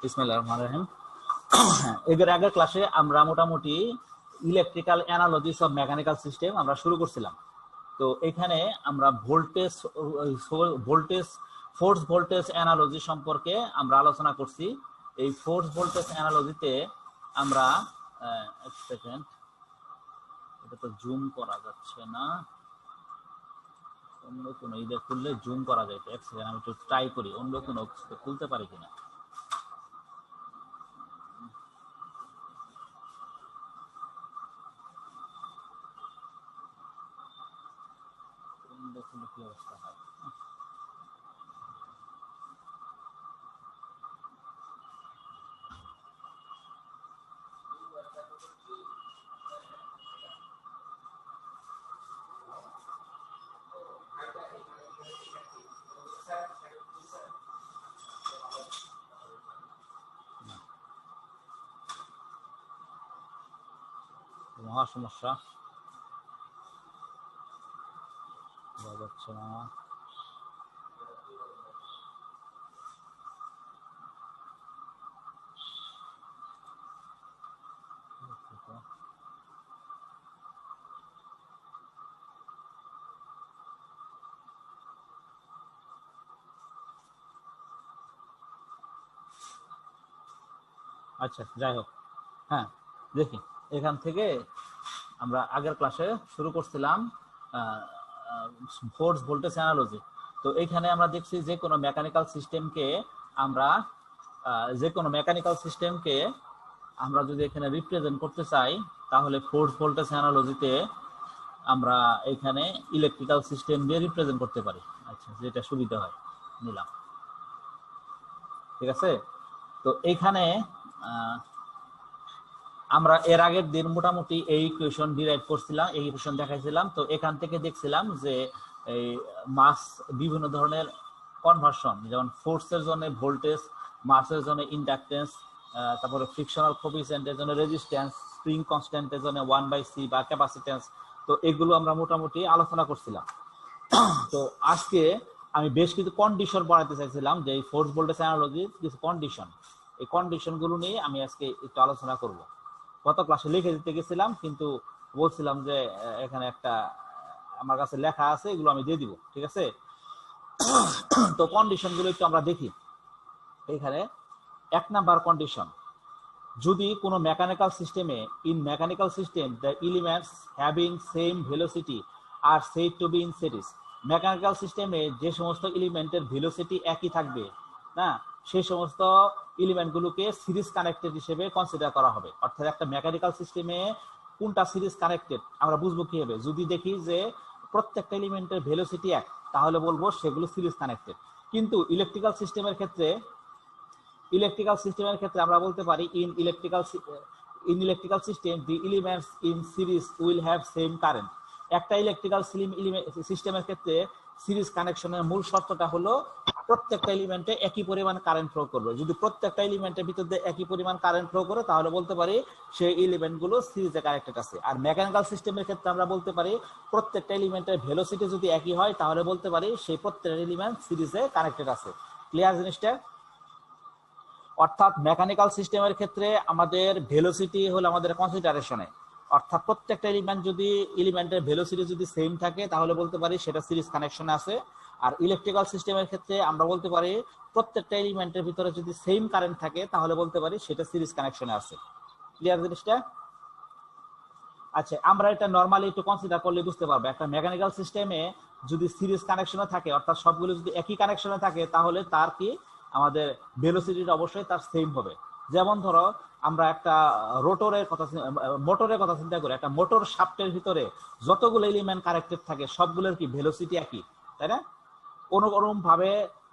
বিসমিল্লাহির রহমানির রহিম। এর আগের ক্লাসে আমরা মোটামুটি ইলেকট্রিক্যাল অ্যানালজিস অফ মেকানিক্যাল সিস্টেম আমরা শুরু করছিলাম। তো এখানে আমরা ভোল্টেজ ফোর্স ভোল্টেজ অ্যানালজি সম্পর্কে আমরা আলোচনা করছি। এই ফোর্স ভোল্টেজ অ্যানালজিতে আমরা এক সেকেন্ড, এটা তো জুম করা যাচ্ছে না, অন্য কোনো ইয়ে খুললে জুম করা যায়। এক সেকেন্ড, আমি একটু ট্রাই করি অন্য কোনো খুলতে পারি কিনা। কি অবস্থা হয়? মহা সমস্যা, যাচ্ছে না। আচ্ছা, যাই হোক, হ্যাঁ দেখি, এখান থেকে আমরা আগের ক্লাসে শুরু করছিলাম ফোর্স ভোল্টেজ অ্যানালজি। তো এখানে আমরা দেখছি যে কোনো মেকানিক্যাল সিস্টেমকে আমরা যদি এখানে রিপ্রেজেন্ট করতে চাই, তাহলে ফোর্স ভোল্টেজ অ্যানালজিতে আমরা এখানে ইলেকট্রিক্যাল সিস্টেম দিয়ে রিপ্রেজেন্ট করতে পারি। আচ্ছা, যেটা সুবিধা হয় নিলাম, ঠিক আছে। তো এইখানে আমরা এর আগের দিন মোটামুটি এই ইকুয়েশন ডিরাইভ করছিলাম, এই ইকুয়েশন দেখাইছিলাম। তো এখান থেকে দেখছিলাম যে এই মাস বিভিন্ন ধরনের কনভার্সন, যেমন ফোর্সের জন্য ভোল্টেজ, মাসের জন্য ইন্ডাকটেন্স, তারপরে ফ্রিকশনাল কোএফিসিয়েন্টের জন্য রেজিস্ট্যান্স, স্প্রিং কনস্ট্যান্টের জন্য 1/c বা ক্যাপাসিট্যান্স। তো এগুলো আমরা মোটামুটি আলোচনা করছিলাম। তো আজকে আমি বেশ কিছু কন্ডিশন বানাতে চাইছিলাম, যে এই ফোর্স ভোল্টেজ অ্যানালজির কিছু কন্ডিশন, এই কন্ডিশনগুলো নিয়ে আমি আজকে একটু আলোচনা করব। গত ক্লাসে লিখে দিতে গেছিলাম, কিন্তু বলছিলাম যে এখানে একটা আমার কাছে লেখা আছে, এগুলো আমি দিয়ে দিব, ঠিক আছে। তো কন্ডিশন গুলো একটু আমরা দেখি। এখানে 1 নাম্বার কন্ডিশন, যদি কোনো মেকানিক্যাল সিস্টেমে the elements having same velocity R said to be in series. Mechanical সিস্টেমে যে সমস্ত এলিমেন্টের ভেলোসিটি একই থাকবে না, সেই সমস্ত এলিমেন্টগুলোকে সিরিজ কানেক্টেড হিসেবে কনসিডার করা হবে। অর্থাৎ একটা মেকানিক্যাল সিস্টেমে কোনটা সিরিজ কানেক্টেড আমরা বুঝবো কি হবে, যদি দেখি যে প্রত্যেকটা এলিমেন্টের ভেলোসিটি এক, তাহলে বলবো সেগুলো সিরিজ কানেক্টেড। কিন্তু ইলেকট্রিক্যাল সিস্টেমের ক্ষেত্রে আমরা বলতে পারি in electrical system the elements in series will have same current. একটা ইলেকট্রিক্যাল সিস্টেমের ক্ষেত্রে সিরিজ কানেকশনের মূল শর্তটা হলো প্রত্যেকটা এলিমেন্টে একই পরিমাণ কারেন্ট ফ্লো করবে। যদি প্রত্যেকটা এলিমেন্টের ভিতর দিয়ে একই পরিমাণ কারেন্ট ফ্লো করে, তাহলে বলতে পারি সেই এলিমেন্টগুলো সিরিজে কানেক্টেড আছে। আর মেকানিক্যাল সিস্টেমের ক্ষেত্রে আমরা বলতে পারি প্রত্যেকটা এলিমেন্টের ভেলোসিটি যদি একই হয়, তাহলে বলতে পারি সেই প্রত্যেকটা এলিমেন্ট সিরিজে কানেক্টেড আছে। ক্লিয়ার জিনিসটা? অর্থাৎ মেকানিক্যাল সিস্টেমের ক্ষেত্রে আমাদের ভেলোসিটি হলো আমাদের কনসিডারেশনে, অর্থাৎ প্রত্যেকটা এলিমেন্টের ভেলোসিটি যদি সেম থাকে, তাহলে বলতে পারি সেটা সিরিজ কানেকশনে আছে। আর ইলেকট্রিক্যাল সিস্টেমের ক্ষেত্রে আমরা বলতে পারি প্রত্যেকটা এলিমেন্টের ভিতরে যদি সেম কারেন্ট থাকে, তাহলে বলতে পারি সেটা সিরিজ কানেকশনে আছে। ক্লিয়ার জিনিসটা? আচ্ছা, আমরা এটা নরমালি একটু কনসিডার করলে বুঝতে পারবো। একটা মেকানিক্যাল সিস্টেমে যদি সিরিজ কানেকশনে থাকে, অর্থাৎ সবগুলো যদি একই কানেকশনে থাকে, তাহলে তার কি আমাদের ভেলোসিটিটা অবশ্যই তার সেম হবে। যেমন ধরো আমরা একটা মোটরের কথা চিন্তা করি, একটা মোটর শাফটের ভিতরে যতগুলো এলিমেন্ট কানেক্টেড থাকে, সবগুলোর কি ভেলোসিটি একই, তাই না? অনুরকম ভাবে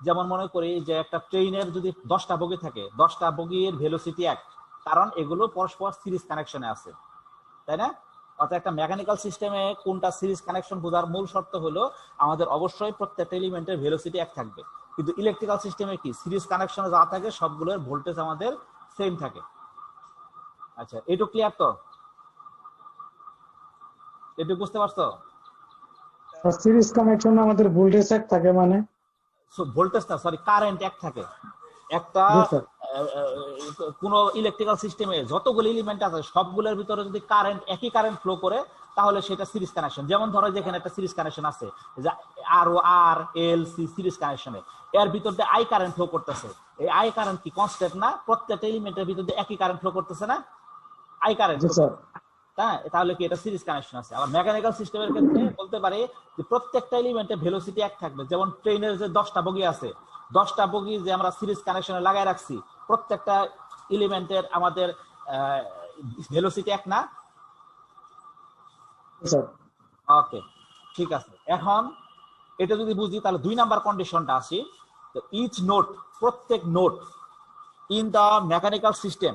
যেমন মনে করি যে একটা ট্রেনের যদি 10টা বগি থাকে, 10টা বগির ভেলোসিটি এক, কারণ এগুলো পরস্পর সিরিজ কানেকশনে আছে, তাই না? অর্থাৎ একটা মেকানিক্যাল সিস্টেমে কোনটা সিরিজ কানেকশন বোঝার মূল শর্ত হলো আমাদের অবশ্যই প্রত্যেকটা এলিমেন্টের ভেলোসিটি এক থাকবে। কিন্তু ইলেকট্রিক্যাল সিস্টেমে কি সিরিজ কানেকশনে যা থাকে সবগুলোর ভোল্টেজ আমাদের সেম থাকে। আচ্ছা, এইটুকু ক্লিয়ার? তো এইটুকু বুঝতে পারছো? সিরিজ কানেকশনে আমাদের ভোল্টেজ এক থাকে, মানে ভোল্টেজ না, সরি, কারেন্ট এক থাকে। একটা কোন ইলেকট্রিক্যাল সিস্টেমে যতগুলো এলিমেন্ট আছে সবগুলোর ভিতরে যদি একই কারেন্ট ফ্লো করে তাহলে সেটা সিরিজ কানেকশন। যেমন ধরো যেখানে একটা সিরিজ কানেকশন আছে, যে আর ও আর এল সি সিরিজ কানেকশনে, এর ভিতর দিয়ে আই কারেন্ট ফ্লো করতেছে। এই আই কারেন্ট কি কনস্ট্যান্ট না? প্রত্যেকটা এলিমেন্টের ভিতর দিয়ে একই কারেন্ট ফ্লো করতেছে না? I current. G sir. হ্যাঁ, তাহলে কি এটা সিরিজ কানেকশন আছে। আবার মেকানিক্যাল সিস্টেমের ক্ষেত্রে বলতে পারে যে প্রত্যেকটা এলিমেন্টে ভেলোসিটি এক থাকবে। যেমন ট্রেনের যে 10টা বগি আছে, 10টা বগি যে আমরা সিরিজ কানেকশনে লাগাই রাখছি, প্রত্যেকটা এলিমেন্টের আমাদের ভেলোসিটি এক না? স্যার। ওকে, ঠিক আছে। এখন এটা যদি বুঝি তাহলে 2 নাম্বার কন্ডিশনটা আসি। তো ইচ নোট, প্রত্যেক node in the mechanical system,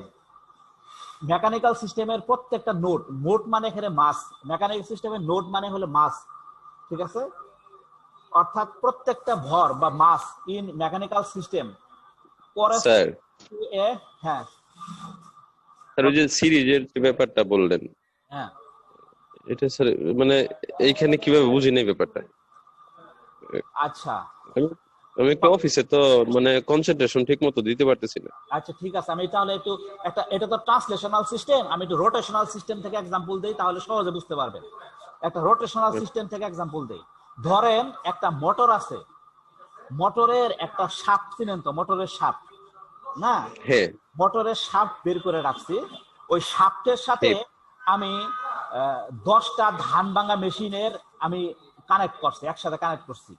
mechanical সিস্টেমের প্রত্যেকটা নোট, নোট মানে এখানে মাস, মেকানিক্যাল সিস্টেমের নোট মানে হলো মাস, ঠিক আছে? অর্থাৎ প্রত্যেকটা ভর বা মাস ইন মেকানিক্যাল সিস্টেম স্যার, হ্যাঁ স্যার ওই যে সিরিজের যে ব্যাপারটা বললেন, হ্যাঁ এটা স্যার মানে এইখানে কিভাবে বুঝি নেই ব্যাপারটা? আচ্ছা আমি একটা অফিসে তো মানে কনসেন্ট্রেশন ঠিক মতো দিতে পারতেছি না। আচ্ছা ঠিক আছে, আমি তাহলে একটু এটা তো ট্রান্সলেশনাল সিস্টেম, আমি একটু রোটেশনাল সিস্টেম থেকে এক্সাম্পল দেই, তাহলে সহজে বুঝতে পারবেন। একটা রোটেশনাল সিস্টেম থেকে এক্সাম্পল দেই। ধরেন একটা মোটর আছে, মোটরের একটা শাফট, চিনেন তো মোটরের শাফট না? হ্যাঁ মোটরের শাফট বের করে রাখছি। ওই শাফটের সাথে আমি 10টা ধান ভাঙা মেশিনের আমি কানেক্ট করছি, একসাথে কানেক্ট করছি।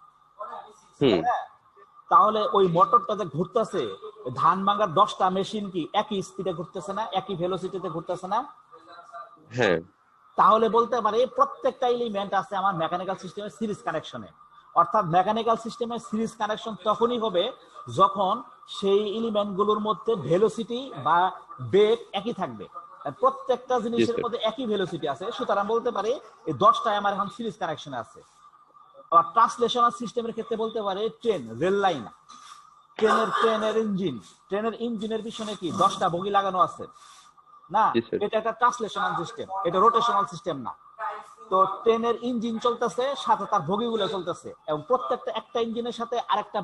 তাহলে ওই মোটরটা যে ঘুরতেছে, ধান ভাঙার 10টা মেশিন কি একই স্পিডে ঘুরতেছে না? একই ভেলোসিটিতে ঘুরতেছে না? হ্যাঁ। তাহলে বলতে পারি প্রত্যেকটা এলিমেন্ট আছে আমার মেকানিক্যাল সিস্টেমের সিরিজ কানেকশনে। অর্থাৎ মেকানিক্যাল সিস্টেমের সিরিজ কানেকশন তখনই হবে যখন সেই এলিমেন্ট গুলোর মধ্যে ভেলোসিটি বা বেগ একই থাকবে। প্রত্যেকটা জিনিসের মধ্যে একই ভেলোসিটি আছে, সুতরাং বলতে পারি এই 10টায় আমার এখন সিরিজ কানেকশনে আছে। আবার ট্রান্সলেশনাল সিস্টেমের ক্ষেত্রে বলতে পারে ট্রেন, রেল লাইন, ট্রেনের ইঞ্জিনের পিছনে কি 10টা বগি লাগানো আছে না? এটা একটা ট্রান্সলেশনাল সিস্টেম, এটা রোটেশনাল সিস্টেম না। তো ট্রেনের ইঞ্জিন চলতেছে, সাথে তার বগিগুলো চলতেছে, এবং প্রত্যেকটা একটা ইঞ্জিনের সাথে আরেকটা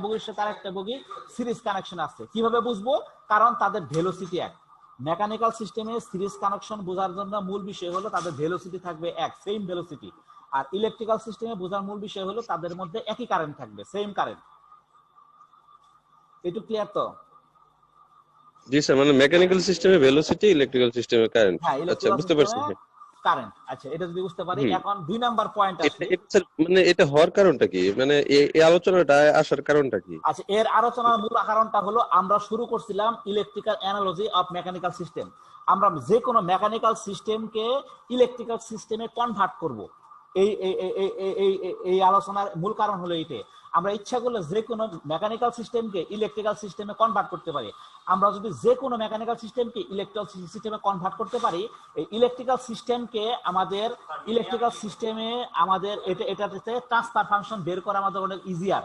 বগির সাথে আরেকটা বগি সিরিজ কানেকশন আছে। কিভাবে বুঝবো? কারণ তাদের ভেলোসিটি এক। মেকানিক্যাল সিস্টেমে সিরিজ কানেকশন বোঝার জন্য মূল বিষয় হলো তাদের ভেলোসিটি থাকবে এক, সেম ভেলোসিটি। আর ইলেকট্রিক্যাল সিস্টেমে বোঝার মূল বিষয় হলো তাদের মধ্যে একই কারেন্ট থাকবে, সেম কারেন্ট। একটু ক্লিয়ার তো? জি স্যার, মানে মেকানিক্যাল সিস্টেমে ভেলোসিটি, ইলেকট্রিক্যাল সিস্টেমে কারেন্ট। হ্যাঁ, আচ্ছা, ইলেকট্রিক্যাল বুঝতে পারছি। সিস্টেমে কারেন্ট। আচ্ছা, এটা যদি বুঝতে পারি। এখন 2 নাম্বার পয়েন্ট আসি। মানে এটা হওয়ার কারণটা কি? মানে এই আলোচনাটা আসার কারণটা কি? আচ্ছা, এর আলোচনার মূল কারণটা হলো আমরা শুরু করছিলাম electrical analogy of mechanical system. আমরা যে কোনো মেকানিক্যাল সিস্টেমকে ইলেকট্রিক্যাল সিস্টেমে কনভার্ট করব। এই এই আলোচনার মূল কারণ হলো এইটাই। আমরা ইচ্ছা করলে যে কোনো মেকানিক্যাল সিস্টেমকে ইলেকট্রিক্যাল সিস্টেমে কনভার্ট করতে পারি। আমরা যদি যে কোনো মেকানিক্যাল সিস্টেমকে ইলেকট্রিক্যাল সিস্টেমে কনভার্ট করতে পারি, এই ইলেকট্রিক্যাল সিস্টেমকে আমাদের এটাতে ট্রান্সফার ফাংশন বের করা আমাদের অনেক ইজিয়ার।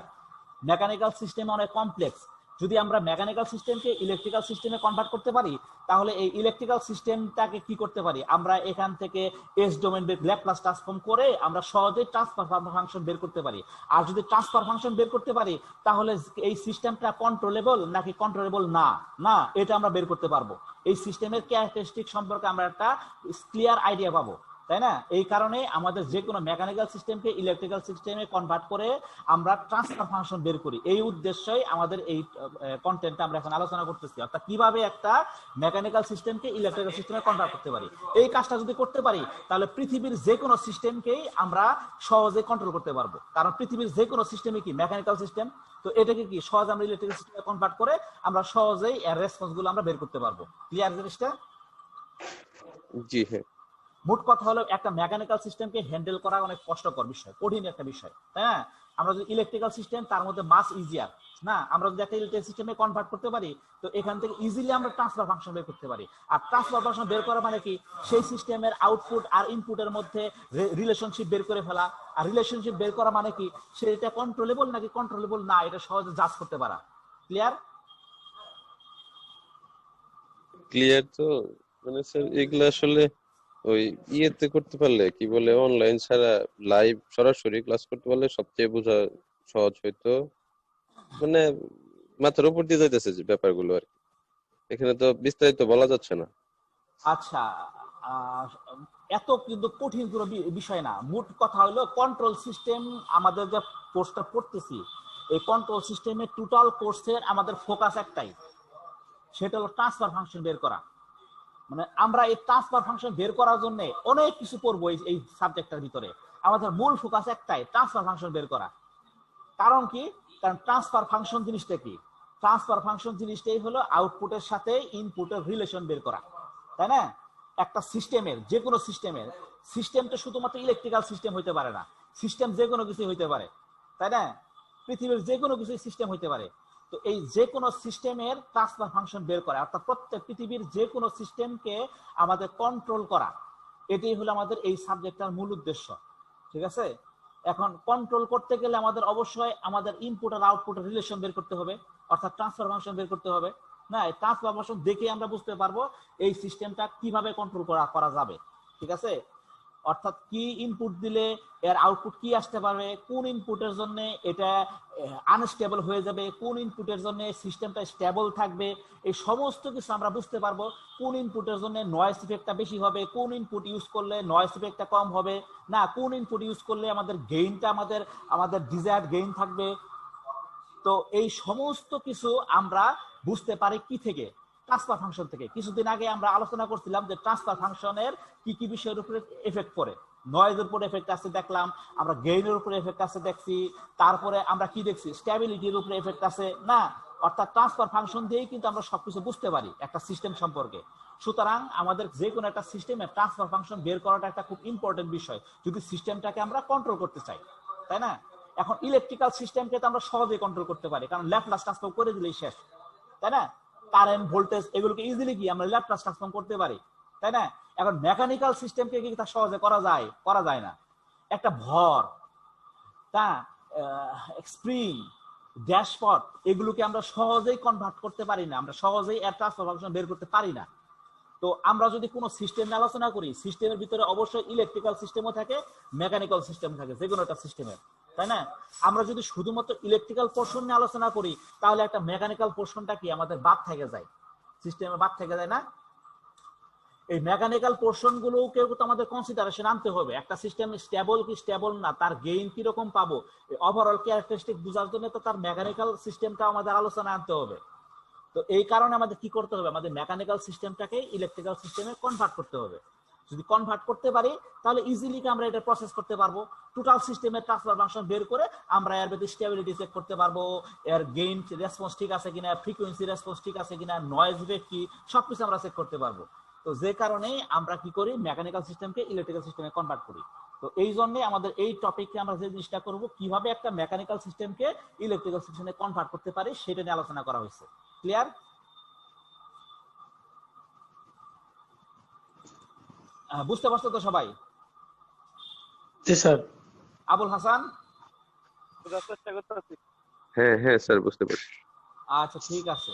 মেকানিক্যাল সিস্টেম অনেক কমপ্লেক্স। যদি আমরা মেকানিক্যাল সিস্টেমকে ইলেকট্রিক্যাল সিস্টেমে কনভার্ট করতে পারি, তাহলে এই ইলেকট্রিক্যাল সিস্টেমটাকে কি করতে পারি? আমরা এখান থেকে এস ডোমেন ল্যাপ্লাস ট্রান্সফর্ম করে আমরা সহজেই ট্রান্সফার ফাংশন বের করতে পারি। আর যদি ট্রান্সফার ফাংশন বের করতে পারি, তাহলে এই সিস্টেমটা কন্ট্রোলেবল নাকি কন্ট্রোলেবল না, এটা আমরা বের করতে পারবো। এই সিস্টেমের ক্যারেক্টারিস্টিক সম্পর্কে আমরা একটা ক্লিয়ার আইডিয়া পাবো, তাই না? এই কারণে আমাদের যে কোনো মেকানিক্যাল সিস্টেমকে ইলেকট্রিক্যাল সিস্টেমে কনভার্ট করে আমরা ট্রান্সফার ফাংশন বের করি। এই উদ্দেশ্যই আমাদের এই কন্টেন্টটা আমরা এখন আলোচনা করতেছি। অর্থাৎ কিভাবে একটা মেকানিক্যাল সিস্টেমকে ইলেকট্রিক্যাল সিস্টেমে কনভার্ট করতে পারি। এই কাজটা যদি করতে পারি, তাহলে পৃথিবীর যে কোনো সিস্টেমকেই আমরা সহজে কন্ট্রোল করতে পারবো। কারণ পৃথিবীর যে কোনো সিস্টেমে কি মেকানিক্যাল সিস্টেম, তো এটাকে কি সহজে আমরা ইলেকট্রিক্যাল সিস্টেমে কনভার্ট করে আমরা সহজেই এর রেসপন্স গুলো আমরা বের করতে পারবো। ক্লিয়ার জিনিসটা? জি হ্যাঁ। মোট কথা হলো একটা মেকানিক্যাল সিস্টেমকে হ্যান্ডেল করা অনেক কষ্টকর বিষয়, কঠিন একটা বিষয়। হ্যাঁ, আমরা যদি ইলেকট্রিক্যাল সিস্টেম, তার মধ্যে মাস ইজিয়ার না, আমরা যদি একটা ইলেকট্রিক্যাল সিস্টেমে কনভার্ট করতে পারি, তো এখান থেকে ইজিলি আমরা ট্রান্সফার ফাংশন বের করতে পারি। আর ট্রান্সফার ফাংশন বের করা মানে কি? সেই সিস্টেমের আউটপুট আর ইনপুটের মধ্যে রিলেশনশিপ বের করে ফেলা। আর রিলেশনশিপ বের করা মানে কি? সেটা কন্ট্রোলেবল নাকি কন্ট্রোলেবল না, এটা সহজে জাজ করতে পারা। ক্লিয়ার? ক্লিয়ার তো। মানে স্যার এগুলো আসলে ওই ইয়েতে করতে পারলে, কি বলে, অনলাইন ছাড়া লাইভ সরাসরি ক্লাস করতে পারলে সবচেয়ে বোঝা সহজ হইতো। মানে মাথার উপর দিয়ে যাইতেছে যে ব্যাপারগুলো আর কি, এখানে তো বিস্তারিত বলা যাচ্ছে না। আচ্ছা, আহ, এত কিন্তু কঠিন কোনো বিষয় না। মোট কথা হলো কন্ট্রোল সিস্টেম, আমাদের যে কোর্সটা পড়তেছি এই কন্ট্রোল সিস্টেমের টোটাল কোর্সের আমাদের ফোকাস একটাই, সেটা হলো ট্রান্সফার ফাংশন বের করা। মানে আমরা এই ট্রান্সফার ফাংশন বের করার জন্য অনেক কিছু পড়বো এই সাবজেক্টের ভিতরে। আমাদের মূল ফোকাস একটাই, ট্রান্সফার ফাংশন বের করা। কারণ কি? কারণ ট্রান্সফার ফাংশন জিনিসটা কি? ট্রান্সফার ফাংশন জিনিসটাই হলো আউটপুটের সাথে ইনপুটের রিলেশন বের করা, তাই না? একটা সিস্টেমের, যে কোনো সিস্টেমের, সিস্টেমটা শুধুমাত্র ইলেকট্রিক্যাল সিস্টেম হইতে পারে না, সিস্টেম যে কোনো কিছু হইতে পারে, তাই না? পৃথিবীর যে কোনো কিছু সিস্টেম হইতে পারে। তো এই যে কোনো সিস্টেমের ট্রান্সফার ফাংশন বের করা, অর্থাৎ প্রত্যেক পৃথিবীর যে কোনো সিস্টেমকে আমাদের কন্ট্রোল করা, এটাই হলো আমাদের এই সাবজেক্টটার মূল উদ্দেশ্য। ঠিক আছে? এখন কন্ট্রোল করতে গেলে আমাদের অবশ্যই আমাদের ইনপুট আর আউটপুটের রিলেশন বের করতে হবে, অর্থাৎ ট্রান্সফার ফাংশন বের করতে হবে। না, এই ট্রান্সফার ফাংশন দেখে আমরা বুঝতে পারবো এই সিস্টেমটা কিভাবে কন্ট্রোল করা যাবে। ঠিক আছে? অর্থাৎ কি ইনপুট দিলে এর আউটপুট কি আসতে পারবে, কোন ইনপুটের জন্য এটা আনস্টেবল হয়ে যাবে, কোন ইনপুটের জন্য সিস্টেমটা স্টেবল থাকবে, এই সমস্ত কিছু আমরা বুঝতে পারবো। কোন ইনপুটের জন্য নয়েজ ইফেক্টটা বেশি হবে, কোন ইনপুট ইউজ করলে নয়েজ ইফেক্টটা কম হবে, না কোন ইনপুট ইউজ করলে আমাদের গেইনটা আমাদের ডিজায়ার্ড গেইন থাকবে। তো এই সমস্ত কিছু আমরা বুঝতে পারি কি থেকে? ট্রান্সফার ফাংশন থেকে। কিছুদিন আগে আমরা আলোচনা করছিলাম যে ট্রান্সফার ফাংশনের কি কি বিষয়ের উপরে এফেক্ট করে। নয়েজের উপর এফেক্ট আছে দেখলাম, আমরা গেইনের উপরে এফেক্ট আছে দেখছি, তারপরে আমরা কি দেখছি, স্ট্যাবিলিটির উপরে এফেক্ট আছে, না? অর্থাৎ ট্রান্সফার ফাংশন দিয়েই কিন্তু আমরা সবকিছু বুঝতে পারি একটা সিস্টেম সম্পর্কে। সুতরাং আমাদের যে কোনো একটা সিস্টেমে ট্রান্সফার ফাংশন বের করাটা একটা খুব ইম্পর্টেন্ট বিষয়, যদি সিস্টেমটাকে আমরা কন্ট্রোল করতে চাই, তাই না? এখন ইলেকট্রিক্যাল সিস্টেমকে তো আমরা সহজেই কন্ট্রোল করতে পারি, কারণ ল্যাপ্লাস ট্রান্সফর্ম করে দিলেই শেষ, তাই না? কারেন্ট, ভোল্টেজ, এগুলোকে ইজিলি কি আমরা ল্যাপ্লাস ট্রান্সফর্ম করতে পারি, তাই না? এখন মেকানিক্যাল সিস্টেমকে কি তা সহজে করা যায় না। একটা ভর, তা স্প্রিং, ড্যাশপট, এগুলোকে আমরা সহজেই কনভার্ট করতে পারি না, আমরা সহজেই এর ট্রান্সফার ফাংশন বের করতে পারি না। তো আমরা যদি কোনো সিস্টেম নিয়ে আলোচনা করি, সিস্টেমের ভিতরে অবশ্যই ইলেকট্রিক্যাল সিস্টেমও থাকে, মেকানিক্যাল সিস্টেম থাকে, যে কোনো একটা সিস্টেমের, তাই না? আমরা যদি শুধুমাত্র ইলেকট্রিক্যাল পোর্শন নিয়ে আলোচনা করি, তাহলে একটা মেকানিক্যাল পোর্শনটা কি আমাদের বাদ থেকে যায়, সিস্টেমে বাদ থেকে যায় না? এই মেকানিক্যাল পোর্শন গুলোকেও তো আমাদের কনসিডারেশন আনতে হবে। একটা সিস্টেম স্টেবল কি স্টেবল না, তার গেইন কি রকম পাবো, ওভারঅল ক্যারেক্টারিস্টিক বোঝার জন্য তো তার মেকানিক্যাল সিস্টেমটা আমাদের আলোচনা আনতে হবে। তো এই কারণে আমাদের কি করতে হবে, আমাদের মেকানিক্যাল সিস্টেমটাকে ইলেকট্রিক্যাল সিস্টেমে কনভার্ট করতে হবে। যদি কনভার্ট করতে পারি তাহলে ইজিলি আমরা এটা প্রসেস করতে পারবো। টোটাল সিস্টেমের ট্রান্সফার ফাংশন বের করে আমরা এর ভিতরে স্টেবিলিটি চেক করতে পারবো, এর গেইন রেসপন্স ঠিক আছে কিনা, ফ্রিকোয়েন্সি রেসপন্স ঠিক আছে কিনা, নয়েজ ইফেক্ট কি, সবকিছু আমরা চেক করতে পারবো। তো যে কারণে আমরা কি করি, মেকানিক্যাল সিস্টেমকে ইলেকট্রিক্যাল সিস্টেমে কনভার্ট করি। তো এই জন্য আমাদের এই টপিকে আমরা যে জিনিসটা করব, কিভাবে একটা মেকানিক্যাল সিস্টেমকে ইলেকট্রিক্যাল সিস্টেমে কনভার্ট করতে পারি, সেটা নিয়ে আলোচনা করা হয়েছে। ক্লিয়ার? বুঝতে পারছো তো সবাই? জি স্যার। আবুল হাসান? হ্যাঁ হ্যাঁ স্যার, বুঝতে পারছি। আচ্ছা, ঠিক আছে,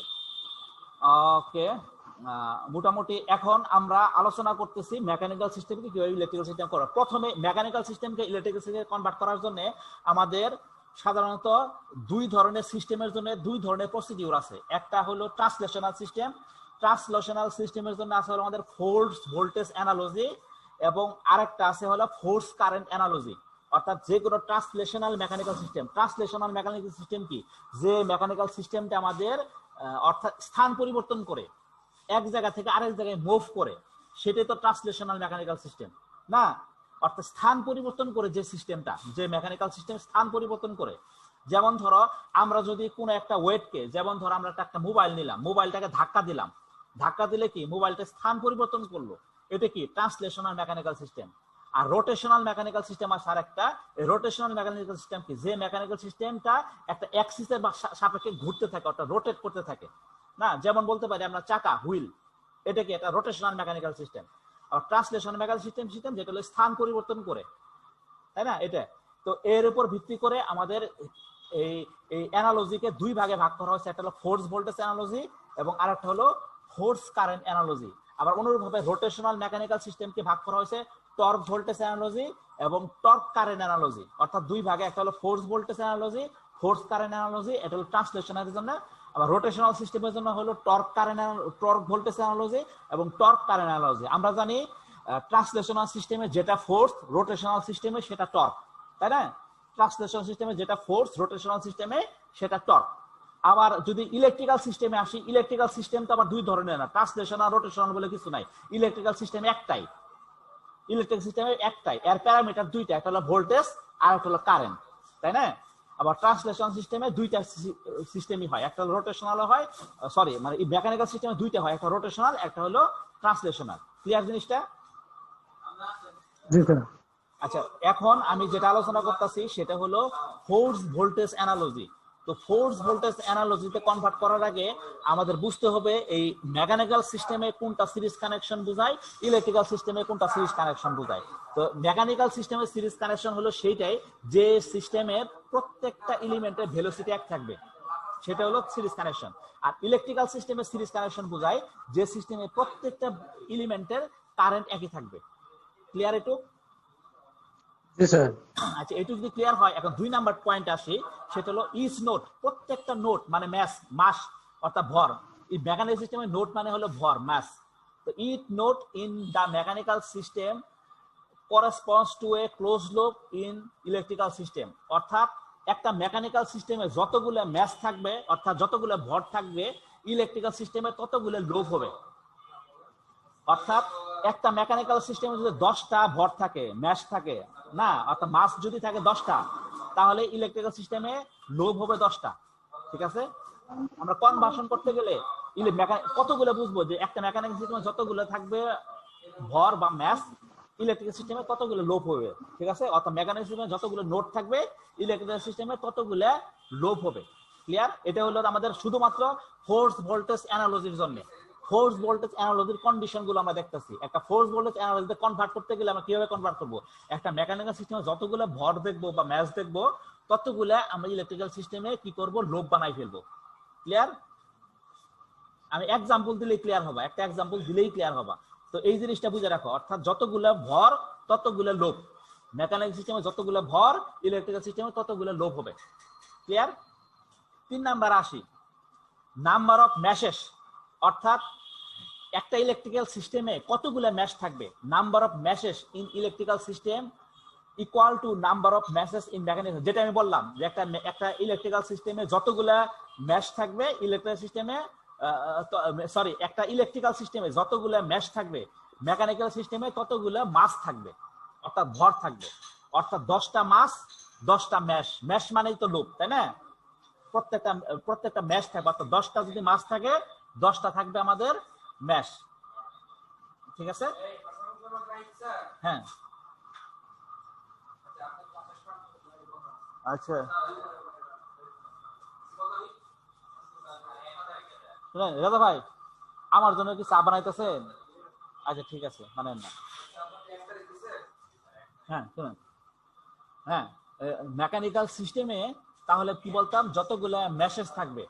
ওকে। মোটামুটি এখন আমরা আলোচনা করতেছি মেকানিক্যাল সিস্টেমকে কিভাবে ইলেকট্রিক্যাল সিস্টেম করা। প্রথমে মেকানিক্যাল সিস্টেমকে ইলেকট্রিক্যাল সিস্টেমে কনভার্ট করার জন্য আমাদের সাধারণত দুই ধরনের সিস্টেমের জন্য দুই ধরনের প্রসিডিউর আছে। একটা হলো ট্রান্সলেশনাল সিস্টেম। ট্রান্সলেশনাল সিস্টেমের জন্য আছে হলো আমাদের ফোর্স ভোল্টেজ অ্যানালজি, এবং আরেকটা আছে হলো ফোর্স কারেন্ট অ্যানালজি। অর্থাৎ যে কোনো translational mechanical system, translational mechanical system কি, যে মেকানিক্যাল সিস্টেমটা আমাদের অর্থাৎ স্থান পরিবর্তন করে এক জায়গা থেকে আরেক জায়গায় মুভ করে, সেটাই তো ট্রান্সলেশনাল মেকানিক্যাল সিস্টেম, না? অর্থাৎ স্থান পরিবর্তন করে যে সিস্টেমটা, যে মেকানিক্যাল সিস্টেম স্থান পরিবর্তন করে। যেমন ধরো আমরা যদি কোনো একটা ওয়েটকে, যেমন ধরো আমরা একটা মোবাইল নিলাম, মোবাইলটাকে ধাক্কা দিলাম, ধাক্কা দিলে কি মোবাইলটা স্থান পরিবর্তন করলো, এটা কি ট্রান্সলেশনাল মেকানিক্যাল সিস্টেম। আর রোটেশনাল মেকানিক্যাল সিস্টেম আছে আরেকটা। রোটেশনাল মেকানিক্যাল সিস্টেম কি, যে মেকানিক্যাল সিস্টেমটা একটা অ্যাক্সিসের সাপেক্ষে ঘুরতে থাকে, অর্থাৎ রোটেট করতে থাকে, না? যেমন বলতে পারি আমরা চাকা, হুইল, এটা কি একটা রোটেশনাল মেকানিক্যাল সিস্টেম। আর ট্রান্সলেশনাল মেকানিক্যাল সিস্টেম যেটা হলো স্থান পরিবর্তন করে, তাই না? এটা তো এর উপর ভিত্তি করে আমাদের এই এই অ্যানালজিকে দুই ভাগে ভাগ করা হয়েছে। একটা হলো ফোর্স ভোল্টেজ অ্যানালজি এবং আরেকটা হলো ফোর্স কারেন্ট অ্যানালজি। আবার অনুরূপভাবে রোটেশনাল মেকানিক্যাল সিস্টেমকে ভাগ করা হয়েছে টর্ক ভোল্টেজ অ্যানালজি এবং টর্ক কারেন্ট অ্যানালজি। অর্থাৎ দুই ভাগে, একটা হলো force voltage analogy, force current analogy, এটা হলো ট্রান্সলেশনের জন্য, আবার রোটেশনাল সিস্টেমের জন্য হলো টর্ক ভোল্টেজ অ্যানালজি এবং টর্ক কারেন্ট অ্যানালজি। আমরা জানি ট্রান্সলেশনাল সিস্টেমে যেটা ফোর্স, রোটেশনাল সিস্টেমে সেটা টর্ক, তাই না? ট্রান্সলেশনাল সিস্টেমে যেটা ফোর্স, রোটেশনাল সিস্টেমে সেটা টর্ক। আবার যদি ইলেকট্রিক্যাল সিস্টেমে আসি, ইলেকট্রিক্যাল সিস্টেম তো আবার দুই ধরনের না, ট্রান্সলেশনাল রোটেশনাল বলে কিছু নাই। ইলেকট্রিক্যাল সিস্টেম একটাই, ইলেকট্রিক সিস্টেমে একটাই, এর প্যারামিটার দুইটা, একটা হলো ভোল্টেজ আর একটা হলো কারেন্ট, তাই না? আবার ট্রান্সলেশন সিস্টেমে দুইটা সিস্টেমই হয়, একটা হলো রোটেশনাল হয়, সরি মানে মেকানিক্যাল সিস্টেমে দুইটা হয়, একটা রোটেশনাল একটা হলো ট্রান্সলেশনাল। ক্লিয়ার জিনিসটা? জি স্যার। আচ্ছা, এখন আমি যেটা আলোচনা করতেছি সেটা হলো ফোর্স ভোল্টেজ অ্যানালজি। তো ফোর্স ভোল্টেজ অ্যানালজিতে কনভার্ট করার আগে আমাদের বুঝতে হবে এই মেকানিক্যাল সিস্টেমে কোনটা সিরিজ কানেকশন বোঝায়, ইলেকট্রিক্যাল সিস্টেমে কোনটা সিরিজ কানেকশন বোঝায়। তো মেকানিক্যাল সিস্টেমে সিরিজ কানেকশন হলো সেইটাই যে সিস্টেমের প্রত্যেকটা এলিমেন্টের ভেলোসিটি এক থাকবে, সেটা হলো সিরিজ কানেকশন। আর ইলেকট্রিক্যাল সিস্টেমে সিরিজ কানেকশন বোঝায় যে সিস্টেমে প্রত্যেকটা এলিমেন্টের কারেন্ট একই থাকবে। ক্লিয়ার এটু? জি স্যার। আচ্ছা, এটু যদি ক্লিয়ার হয়, এখন 2 নাম্বার পয়েন্ট আসি, সেটা হলো ইচ নোট, প্রত্যেকটা নোট মানে মাস অর্থাৎ ভর। এই মেকানিক্যাল সিস্টেমে নোট মানে হলো ভর, মাস। তো each node in the mechanical system corresponds to a closed loop in electrical system। অর্থাৎ একটা মেকানিক্যাল সিস্টেমে যতগুলো ম্যাস থাকবে অর্থাৎ যতগুলো ভর থাকবে, ইলেকট্রিক্যাল সিস্টেমে ততগুলো লোভ হবে। অর্থাৎ একটা মেকানিক্যাল সিস্টেমে যদি 10টা ভর থাকে, ম্যাশ থাকে না, অর্থাৎ মাস যদি থাকে 10টা, তাহলে ইলেকট্রিক্যাল সিস্টেমে লোভ হবে 10টা। ঠিক আছে? আমরা কনভার্সন করতে গেলে কতগুলো বুঝবো যে একটা মেকানিক্যাল সিস্টেমে যতগুলো থাকবে ভর বা ম্যাস, ইলেকট্রিক্যাল সিস্টেমে ততগুলো লোভ হবে। ঠিক আছে? অর্থাৎ মেকানিক্যাল সিস্টেমে যতগুলো নোট থাকবে, ইলেকট্রিক্যাল সিস্টেমে ততগুলো লোভ হবে। ক্লিয়ার? এটা হলো আমাদের শুধুমাত্র ফোর্স ভোল্টেজ অ্যানালজির জন্য। ফোর্স ভোল্টেজ অ্যানালজির কন্ডিশন গুলো আমরা দেখতেছি। একটা ফোর্স ভোল্টেজ অ্যানালজিতে কনভার্ট করতে গেলে আমরা কিভাবে কনভার্ট করব? একটা মেকানিক্যাল সিস্টেমে যতগুলো ভর দেখবো বা ম্যাস দেখবো, ততগুলো আমরা ইলেকট্রিক্যাল সিস্টেমে কি করব? লোভ বানাই ফেলবো। ক্লিয়ার? আমি এক্সাম্পল দিলেই ক্লিয়ার হবে, একটা এক্সাম্পল দিলেই ক্লিয়ার হবে। তো এই জিনিসটা বুঝে রাখো, অর্থাৎ যতগুলো ভর ততগুলো লোভ। মেকানিক্যাল সিস্টেমে যতগুলো ভর, ইলেকট্রিক্যাল সিস্টেমে ততগুলো লোভ হবে। ক্লিয়ার? 3 নাম্বার আসি, নাম্বার অফ ম্যাশেস। অর্থাৎ একটা ইলেকট্রিক্যাল সিস্টেমে কতগুলো ম্যাশ থাকবে। Number of meshes in electrical system equal to number of meshes in mechanical. যেটা আমি বললাম যে একটা ইলেকট্রিক্যাল সিস্টেমে যতগুলো ম্যাশ থাকবে, ইলেকট্রিক্যাল সিস্টেমে সরি একটা ইলেকট্রিক্যাল সিস্টেমে যতগুলো ম্যাশ থাকবে, মেকানিক্যাল সিস্টেমে ততগুলো মাস থাকবে, অর্থাৎ ভর থাকবে। অর্থাৎ 10টা মাস 10টা ম্যাশ, ম্যাশ মানেই তো লুপ, তাই না? প্রত্যেকটা ম্যাশ থাকবে, অর্থাৎ 10টা যদি মাস থাকে 10টা থাকবে আমাদের ম্যাশ। ঠিক আছে? হ্যাঁ, আচ্ছা শুনেন রাজা ভাই, আমার জন্য কি চা বানাইতেছেন? আচ্ছা ঠিক আছে, মানেন না। হ্যাঁ শুনেন, হ্যাঁ মেকানিক্যাল সিস্টেমে তাহলে কি বলতাম, যতগুলো মেসেজ থাকবে,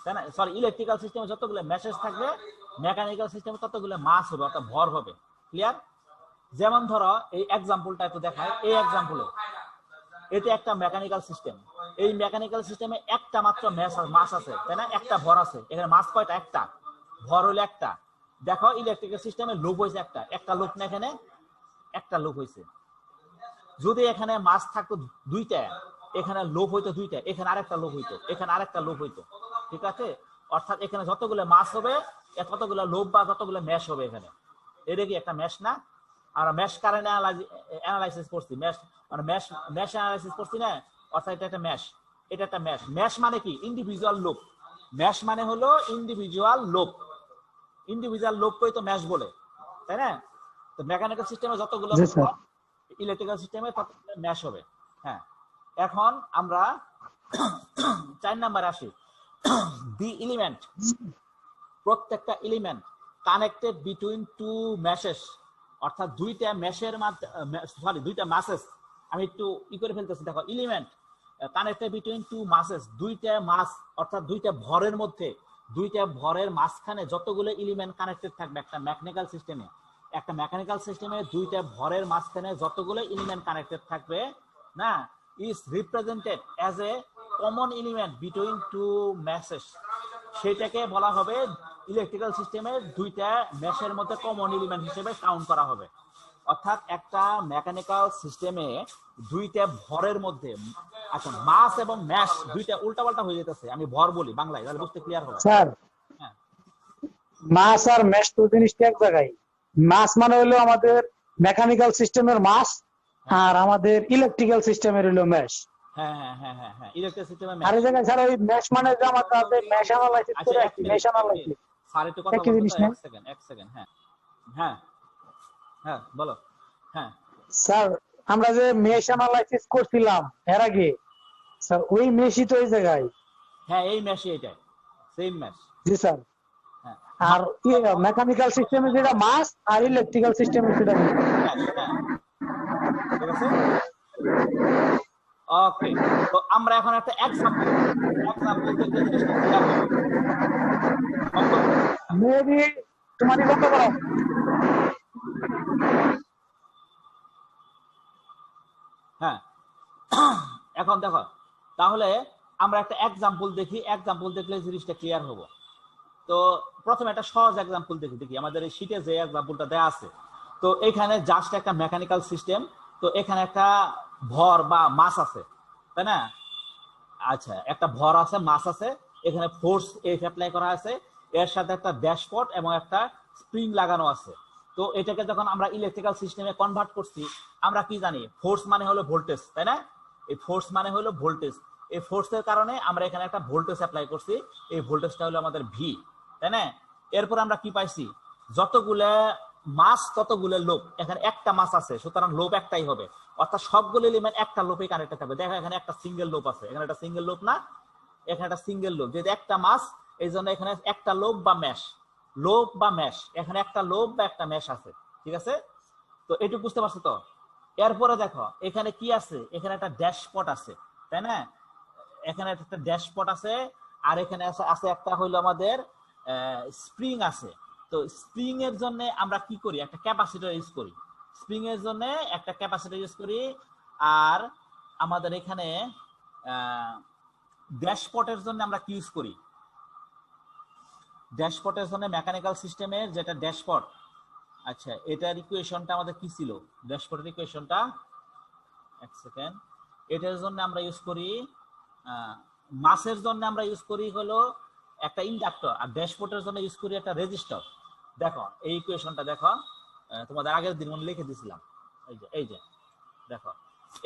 তাই না? সরি, ইলেকট্রিক্যাল সিস্টেমে যতগুলো মেসেজ থাকবে, মেকানিক্যাল সিস্টেমে ততগুলো মাস হবে, অর্থাৎ ভর হবে। ক্লিয়ার? যেমন ধরো এই এক্সাম্পলটা একটু দেখায়। এই এক্সাম্পলে এটা একটা মেকানিক্যাল সিস্টেম। এই মেকানিক্যাল সিস্টেমে একটা মাত্র মাস আছে, তাই না? একটা ভর আছে। এখানে মাস কয়টা? একটা। ভর হলো একটা। দেখো ইলেকট্রিক্যাল সিস্টেমে লুপ হয়েছে একটা লুপ না, এখানে একটা লুপ হয়েছে। যদি এখানে মাস থাকতো 2টা, এখানে লুপ হইতো 2টা, এখানে আরেকটা লুপ হইতো, এখানে আরেকটা লুপ হইতো। ঠিক আছে? অর্থাৎ এখানে যতগুলো মাস হবে ততগুলো লুপ বা যতগুলো ম্যাশ হবে এখানে। এটা কি একটা ম্যাশ না? আর ম্যাশ কারেন্ট অ্যানালাইসিস করছি, ম্যাশ মানে ম্যাশ অ্যানালাইসিস করছি না, অর্থাৎ এটা একটা ম্যাশ। এটা একটা ম্যাশ। ম্যাশ মানে কি? Individual loop. ম্যাশ মানে হলো ইন্ডিভিজুয়াল লুপ। ইন্ডিভিজুয়াল লুপকেই তো ম্যাশ বলে, তাই না? তো মেকানিক্যাল সিস্টেমে যতগুলো, ইলেকট্রিক্যাল সিস্টেমে ততগুলো ম্যাশ হবে। হ্যাঁ, এখন আমরা 4 নাম্বার আসি। দি এলিমেন্ট, প্রত্যেকটা এলিমেন্ট কানেক্টেড বিটুইন টু ম্যাশেস, অর্থাৎ দুইটা ম্যাশের সরি দুইটা মাসেস। আমি একটু করে ফেলতেছি, দেখো element connected between two masses, দুইটা মাস অর্থাৎ দুইটা ভরের মধ্যে, দুইটা ভরের মাঝখানে যতগুলো এলিমেন্ট কানেক্টেড থাকবে একটা মেকানিক্যাল সিস্টেমে, একটা মেকানিক্যাল সিস্টেমে দুইটা ভরের মাঝখানে যতগুলো এলিমেন্ট কানেক্টেড থাকবে না, is represented as a common element between two masses. সেটাকে বলা হবে ইলেকট্রিক্যাল সিস্টেমের দুইটা মেশের মধ্যে কমন এলিমেন্ট হিসেবে কাউন্ট করা হবে। অর্থাৎ একটা মেকানিক্যাল সিস্টেমে দুইটা ভরের মধ্যে, আচ্ছা মাস এবং ম্যাশ দুইটা উল্টাপাল্টা হয়ে যেতেছে, আমি ভর বলি বাংলায়, তাহলে বুঝতে ক্লিয়ার হবে। স্যার হ্যাঁ মাস আর ম্যাশ তো জিনিসটা এক জায়গায়। মাস মানে হলো আমাদের মেকানিক্যাল সিস্টেমের মাস, আর আমাদের ইলেকট্রিক্যাল সিস্টেমের হলো ম্যাশ। হ্যাঁ হ্যাঁ হ্যাঁ হ্যাঁ হ্যাঁ ইলেকট্রিক সিস্টেমে আর এই জায়গায় স্যার ওই ম্যাশ মানে যে আমাদের আছে ম্যাশ অ্যানালাইসিস আচ্ছা করে এক একটি মিনিট ম্যাশ অ্যানালাইসিস স্যার একটু কথা একই বলবো জিনিস তো, না? এক সেকেন্ড হ্যাঁ হ্যাঁ হ্যাঁ বলো। হ্যাঁ স্যার আমরা যে ম্যাশ অ্যানালাইসিস করছিলাম এর আগে, স্যার ওই ম্যাশই তো এই জায়গায়। হ্যাঁ এই ম্যাশই এটাই, সেম ম্যাশ। জি স্যার। হ্যাঁ আর মেকানিক্যাল সিস্টেমে যেটা মাস আর ইলেকট্রিক্যাল সিস্টেমে সেটা মিস। হ্যাঁ ঠিক আছে ওকে। তো আমরা এখন একটা এক্সাম্পল দেখলে জিনিসটা ক্লিয়ার হবে। মেবি তোমারই বন্ধ করো। হ্যাঁ এখন দেখো, তাহলে আমরা একটা এক্সাম্পল দেখি, এক্সাম্পল দেখলে জিনিসটা ক্লিয়ার হবো। তো প্রথমে একটা সহজ এক্সাম্পল দেখি আমাদের এই শীটে যে এক্সাম্পলটা দেয়া আছে। তো এখানে জাস্ট একটা মেকানিক্যাল সিস্টেম, তো এখানে একটা ভর বা মাস আছে, তাই না? আচ্ছা একটা ভর আছে, মাস আছে, এখানে ফোর্স এফ অ্যাপ্লাই করা আছে, এর সাথে একটা ড্যাশপট এবং একটা স্প্রিং লাগানো আছে। তো এটাকে যখন আমরা ইলেকট্রিক্যাল সিস্টেমে কনভার্ট করছি, আমরা কি জানি ফোর্স মানে হলো ভোল্টেজ, তাই না? এই ফোর্স মানে হলো ভোল্টেজ, এই ফোর্সের কারণে আমরা এখানে একটা ভোল্টেজ অ্যাপ্লাই করছি, এই ভোল্টেজটা হলো আমাদের ভি, তাই না? এরপর আমরা কি পাইছি, যতগুলো মাস ততগুলো লোপ, এখানে একটা মাস আছে সুতরাং লোপ একটাই হবে, অর্থাৎ সবগুলো এলিমেন্ট একটা লোপে কানেক্টেড থাকবে। দেখো এখানে একটা সিঙ্গেল লোপ আছে, এখানে একটা সিঙ্গেল লোপ না, এখানে একটা সিঙ্গেল লোপ, যেহেতু একটা মাস এই জন্য এখানে একটা লোপ বা ম্যাশ, লোপ বা ম্যাশ, এখানে একটা লোপ বা একটা ম্যাশ আছে, ঠিক আছে? তো এটুকু বুঝতে পারছো তো? এরপরে দেখো এখানে কি আছে, এখানে একটা ড্যাশপট আছে, তাই না? এখানে একটা ড্যাশপট আছে, আর এখানে আছে একটা হইলো আমাদের স্প্রিং আছে। তো স্প্রিং এর জন্য আমরা কি করি, একটা ক্যাপাসিটর ইউজ করি, স্প্রিং এর জন্য একটা ক্যাপাসিটর ইউজ করি। আর আমাদের এখানে ড্যাশপটের জন্য আমরা কি ইউজ করি, ড্যাশপটের জন্য মেকানিক্যাল সিস্টেমের যেটা ড্যাশপট, আচ্ছা এটার ইকুয়েশনটা আমাদের কি ছিল, ড্যাশপটের ইকুয়েশনটা এক সেকেন্ড, এটার জন্য আমরা ইউজ করি, মাসের জন্য আমরা ইউজ করি হলো একটা ইন্ডাক্টর, আর ড্যাশপটের জন্য ইউজ করি একটা রেজিস্টর। দেখো এই ইকুয়েশনটা দেখো, তোমাদের আগের দিন মনে লিখে দিয়েছিলাম, এই যে দেখো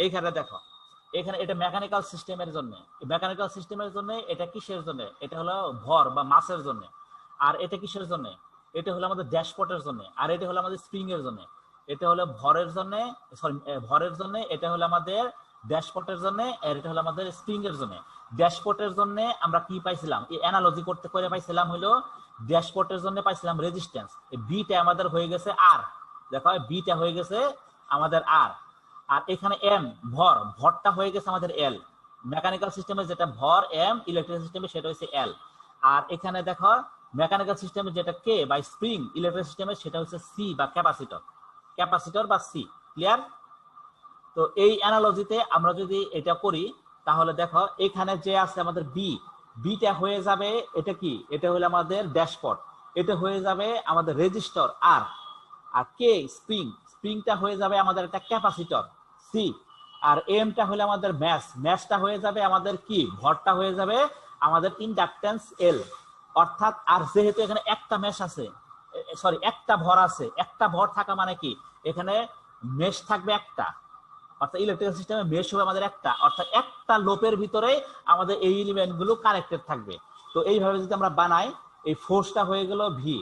এইখানে দেখো, এখানে এটা মেকানিক্যাল সিস্টেমের জন্য, মেকানিক্যাল সিস্টেমের জন্য এটা কিসের জন্য, এটা হলো ভর বা মাসের জন্য। আর এটা কিসের জন্য, এটা হলো আমাদের ড্যাশপটের জন্য। আর এটা হলো আমাদের স্প্রিং এর জন্য, এটা হলো ভরের জন্য, সরি ভরের জন্য, এটা হলো আমাদের ড্যাশপটের জন্য, আর এটা হলো আমাদের স্প্রিং এর জন্য। ড্যাশপটের জন্য আমরা কি পাইছিলাম, এই অ্যানালজি করতে করে পাইছিলাম হলো ড্যাশপটের জন্য পাইছিলাম রেজিস্ট্যান্স, এই বিটা আমাদের হয়ে গেছে আর, দেখো বিটা হয়ে গেছে আমাদের আর। আর এখানে এম ভরটা হয়ে গেছে আমাদের এল, মেকানিক্যাল সিস্টেমে যেটা ভর এম, ইলেকট্রিক সিস্টেমে সেটা হচ্ছে এল। আর এখানে দেখো মেকানিক্যাল সিস্টেমে যেটা কে বা স্প্রিং, ইলেকট্রিক সিস্টেমে সেটা হচ্ছে সি বা ক্যাপাসিটর বা সি। ক্লিয়ার? তো এই অ্যানালজিতে আমরা যদি এটা করি তাহলে দেখো এখানে যে আছে আমাদের বিটা হয়ে যাবে, এটা কি, এটা হলো আমাদের ড্যাশপট, এটা হয়ে যাবে আমাদের রেজিস্টর আর কে স্প্রিংটা হয়ে যাবে আমাদের একটা ক্যাপাসিটর সি, আর এমটা হলে আমাদের ম্যাসটা হয়ে যাবে আমাদের কি, ভরটা হয়ে যাবে আমাদের ইন্ডাকটেন্স এল। অর্থাৎ আর যেহেতু এখানে একটা ম্যাশ আছে, সরি একটা ভর আছে, একটা ভর থাকা মানে কি, এখানে মেশ থাকবে একটা, অর্থাৎ ইলেকট্রিক্যাল সিস্টেমে মেশ হবে আমাদের একটা, অর্থাৎ একটা লোপের ভিতরে আমাদের এই এলিমেন্ট গুলো কানেক্টেড থাকবে। তো এইভাবে যদি আমরা বানাই, এই ফোর্সটা হয়ে গেল ভি,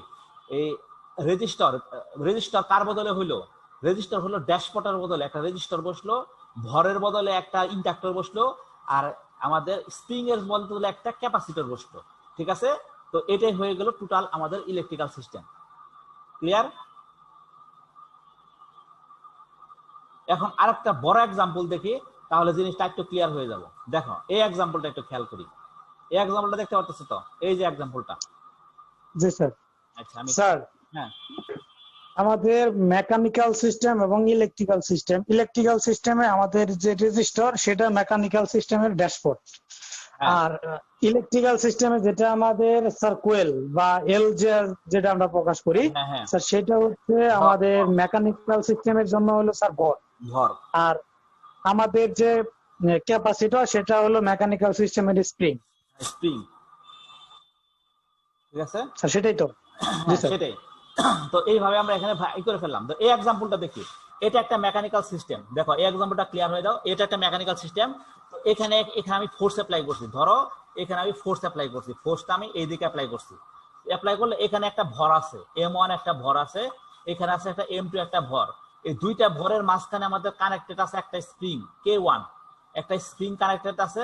এই রেজিস্টর কার বদলে হইলো, রেজিস্টর হলো ড্যাশপটের বদলে একটা রেজিস্টর বসলো, ভরের বদলে একটা ইন্ডাক্টর বসলো, আর আমাদের স্প্রিং এর বদলে একটা ক্যাপাসিটর বসলো, ঠিক আছে? তো এটাই হয়ে গেল টোটাল আমাদের ইলেকট্রিক্যাল সিস্টেম। ক্লিয়ার? এখন আরেকটা বড় এক্সাম্পল দেখি, তাহলে জিনিসটা একটু ক্লিয়ার হয়ে যাবে। দেখো এই এক্সাম্পলটা একটু খেয়াল করি, এই এক্সাম্পলটা দেখতে পাচ্ছ তো, এই যে এক্সাম্পলটা। জি স্যার। আচ্ছা আমি স্যার হ্যাঁ আমাদের মেকানিক্যাল সিস্টেম এবং ইলেকট্রিক্যাল সিস্টেমে আমাদের যে রেজিস্টর সেটা মেকানিক্যাল সিস্টেমের ড্যাশবোর্ড, হ্যাঁ আর ইলেকট্রিক্যাল সিস্টেমে যেটা আমাদের স্যার কোয়েল বা এল যেটা আমরা প্রকাশ করি হ্যাঁ হ্যাঁ স্যার, সেটা হচ্ছে ভর আমাদের ভর মেকানিক্যাল সিস্টেমের জন্য হলো স্যার ভর। ভর আর আমাদের যে ক্যাপাসিটর সেটা হলো মেকানিক্যাল সিস্টেমের স্প্রিং। স্প্রিং, ঠিক আছে। স্যার সেটাই তো? জি হ্যাঁ স্যার। সেটাই। তো এইভাবে আমরা এখানে ভাগ করে ফেললাম। তো এই এক্সাম্পলটা দেখি, এটা একটা মেকানিক্যাল সিস্টেম। দেখো এই এক্সাম্পলটা ক্লিয়ার হয়ে দাও, এটা একটা মেকানিক্যাল সিস্টেম। তো এখানে এখানে আমি ফোর্স অ্যাপ্লাই করছি, ধরো এখানে আমি ফোর্স অ্যাপ্লাই করছি, ফোর্সটা আমি এইদিকে অ্যাপ্লাই করছি। অ্যাপ্লাই করলে এখানে একটা ভর আছে M1, একটা ভর আছে, এখানে আছে একটা M2 একটা ভর। এই দুইটা ভরের মাঝখানে আমাদের কানেক্টেড আছে একটা স্প্রিং K1, একটা স্প্রিং কানেক্টেড আছে,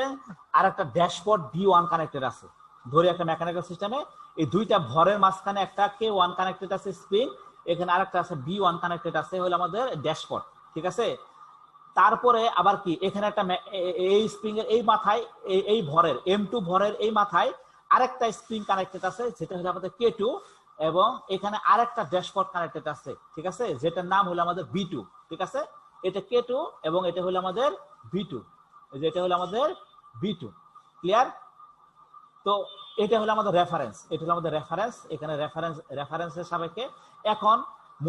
আর একটা ড্যাশবোর্ড B1 কানেক্টেড আছে। ধরি একটা মেকানিক্যাল সিস্টেমে এই দুইটা ভরের মাঝখানে একটা K1 কানেক্টেড আছে স্প্রিং, এখানে আরেকটা আছে B1 কানেক্টেড আছে, হলো আমাদের ড্যাশবোর্ড, ঠিক আছে। তারপরে আবার কি এখানে একটা এই স্প্রিং এর এই মাথায় এই ভরের M2 ভরের এই মাথায় আরেকটা স্প্রিং কানেক্টেড আছে, যেটা হলো আমাদের K2, এবং এখানে আরেকটা ড্যাশবোর্ড কানেক্টেড আছে, ঠিক আছে, যেটার নাম হলো আমাদের B2, ঠিক আছে। এটা K2 এবং এটা হলো আমাদের B2, যেটা হলো আমাদের B2, ক্লিয়ার। তো এটা হলো আমাদের রেফারেন্স, এটা হলো আমাদের রেফারেন্স, এখানে রেফারেন্সের সাপেক্ষে। এখন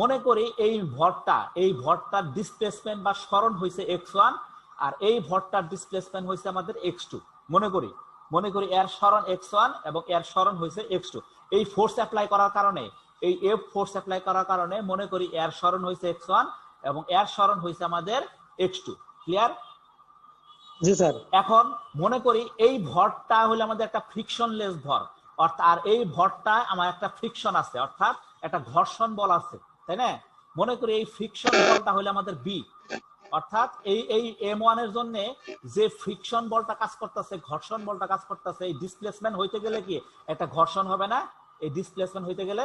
মনে করি এই ভরটার ডিসপ্লেসমেন্ট বা সরণ হয়েছে x1, আর এই ভরটার ডিসপ্লেসমেন্ট হয়েছে আমাদের x2। মনে করি এর সরণ x1 এবং এর সরণ হয়েছে x2। এই ফোর্স অ্যাপ্লাই করার কারণে, এই এফ ফোর্স অ্যাপ্লাই করার কারণে মনে করি এর সরণ হয়েছে x1 এবং এর সরণ হয়েছে আমাদের x2, ক্লিয়ার। জি স্যার। এখন মনে করি এই ভরটা হলো আমাদের একটা ফ্রিকশনলেস ভর, অর্থাৎ আর এই ভরটা আমার একটা ফ্রিকশন আছে, অর্থাৎ একটা ঘর্ষণ বল আছে, তাই না। মনে করি এই ফ্রিকশন বলটা হলো আমাদের বি, অর্থাৎ এই M1 এর জন্য যে ফ্রিকশন বলটা কাজ করতেছে, ঘর্ষণ বলটা কাজ করতেছে, এই ডিসপ্লেসমেন্ট হইতে গেলে কি একটা ঘর্ষণ হবে না? এই ডিসপ্লেসমেন্ট হইতে গেলে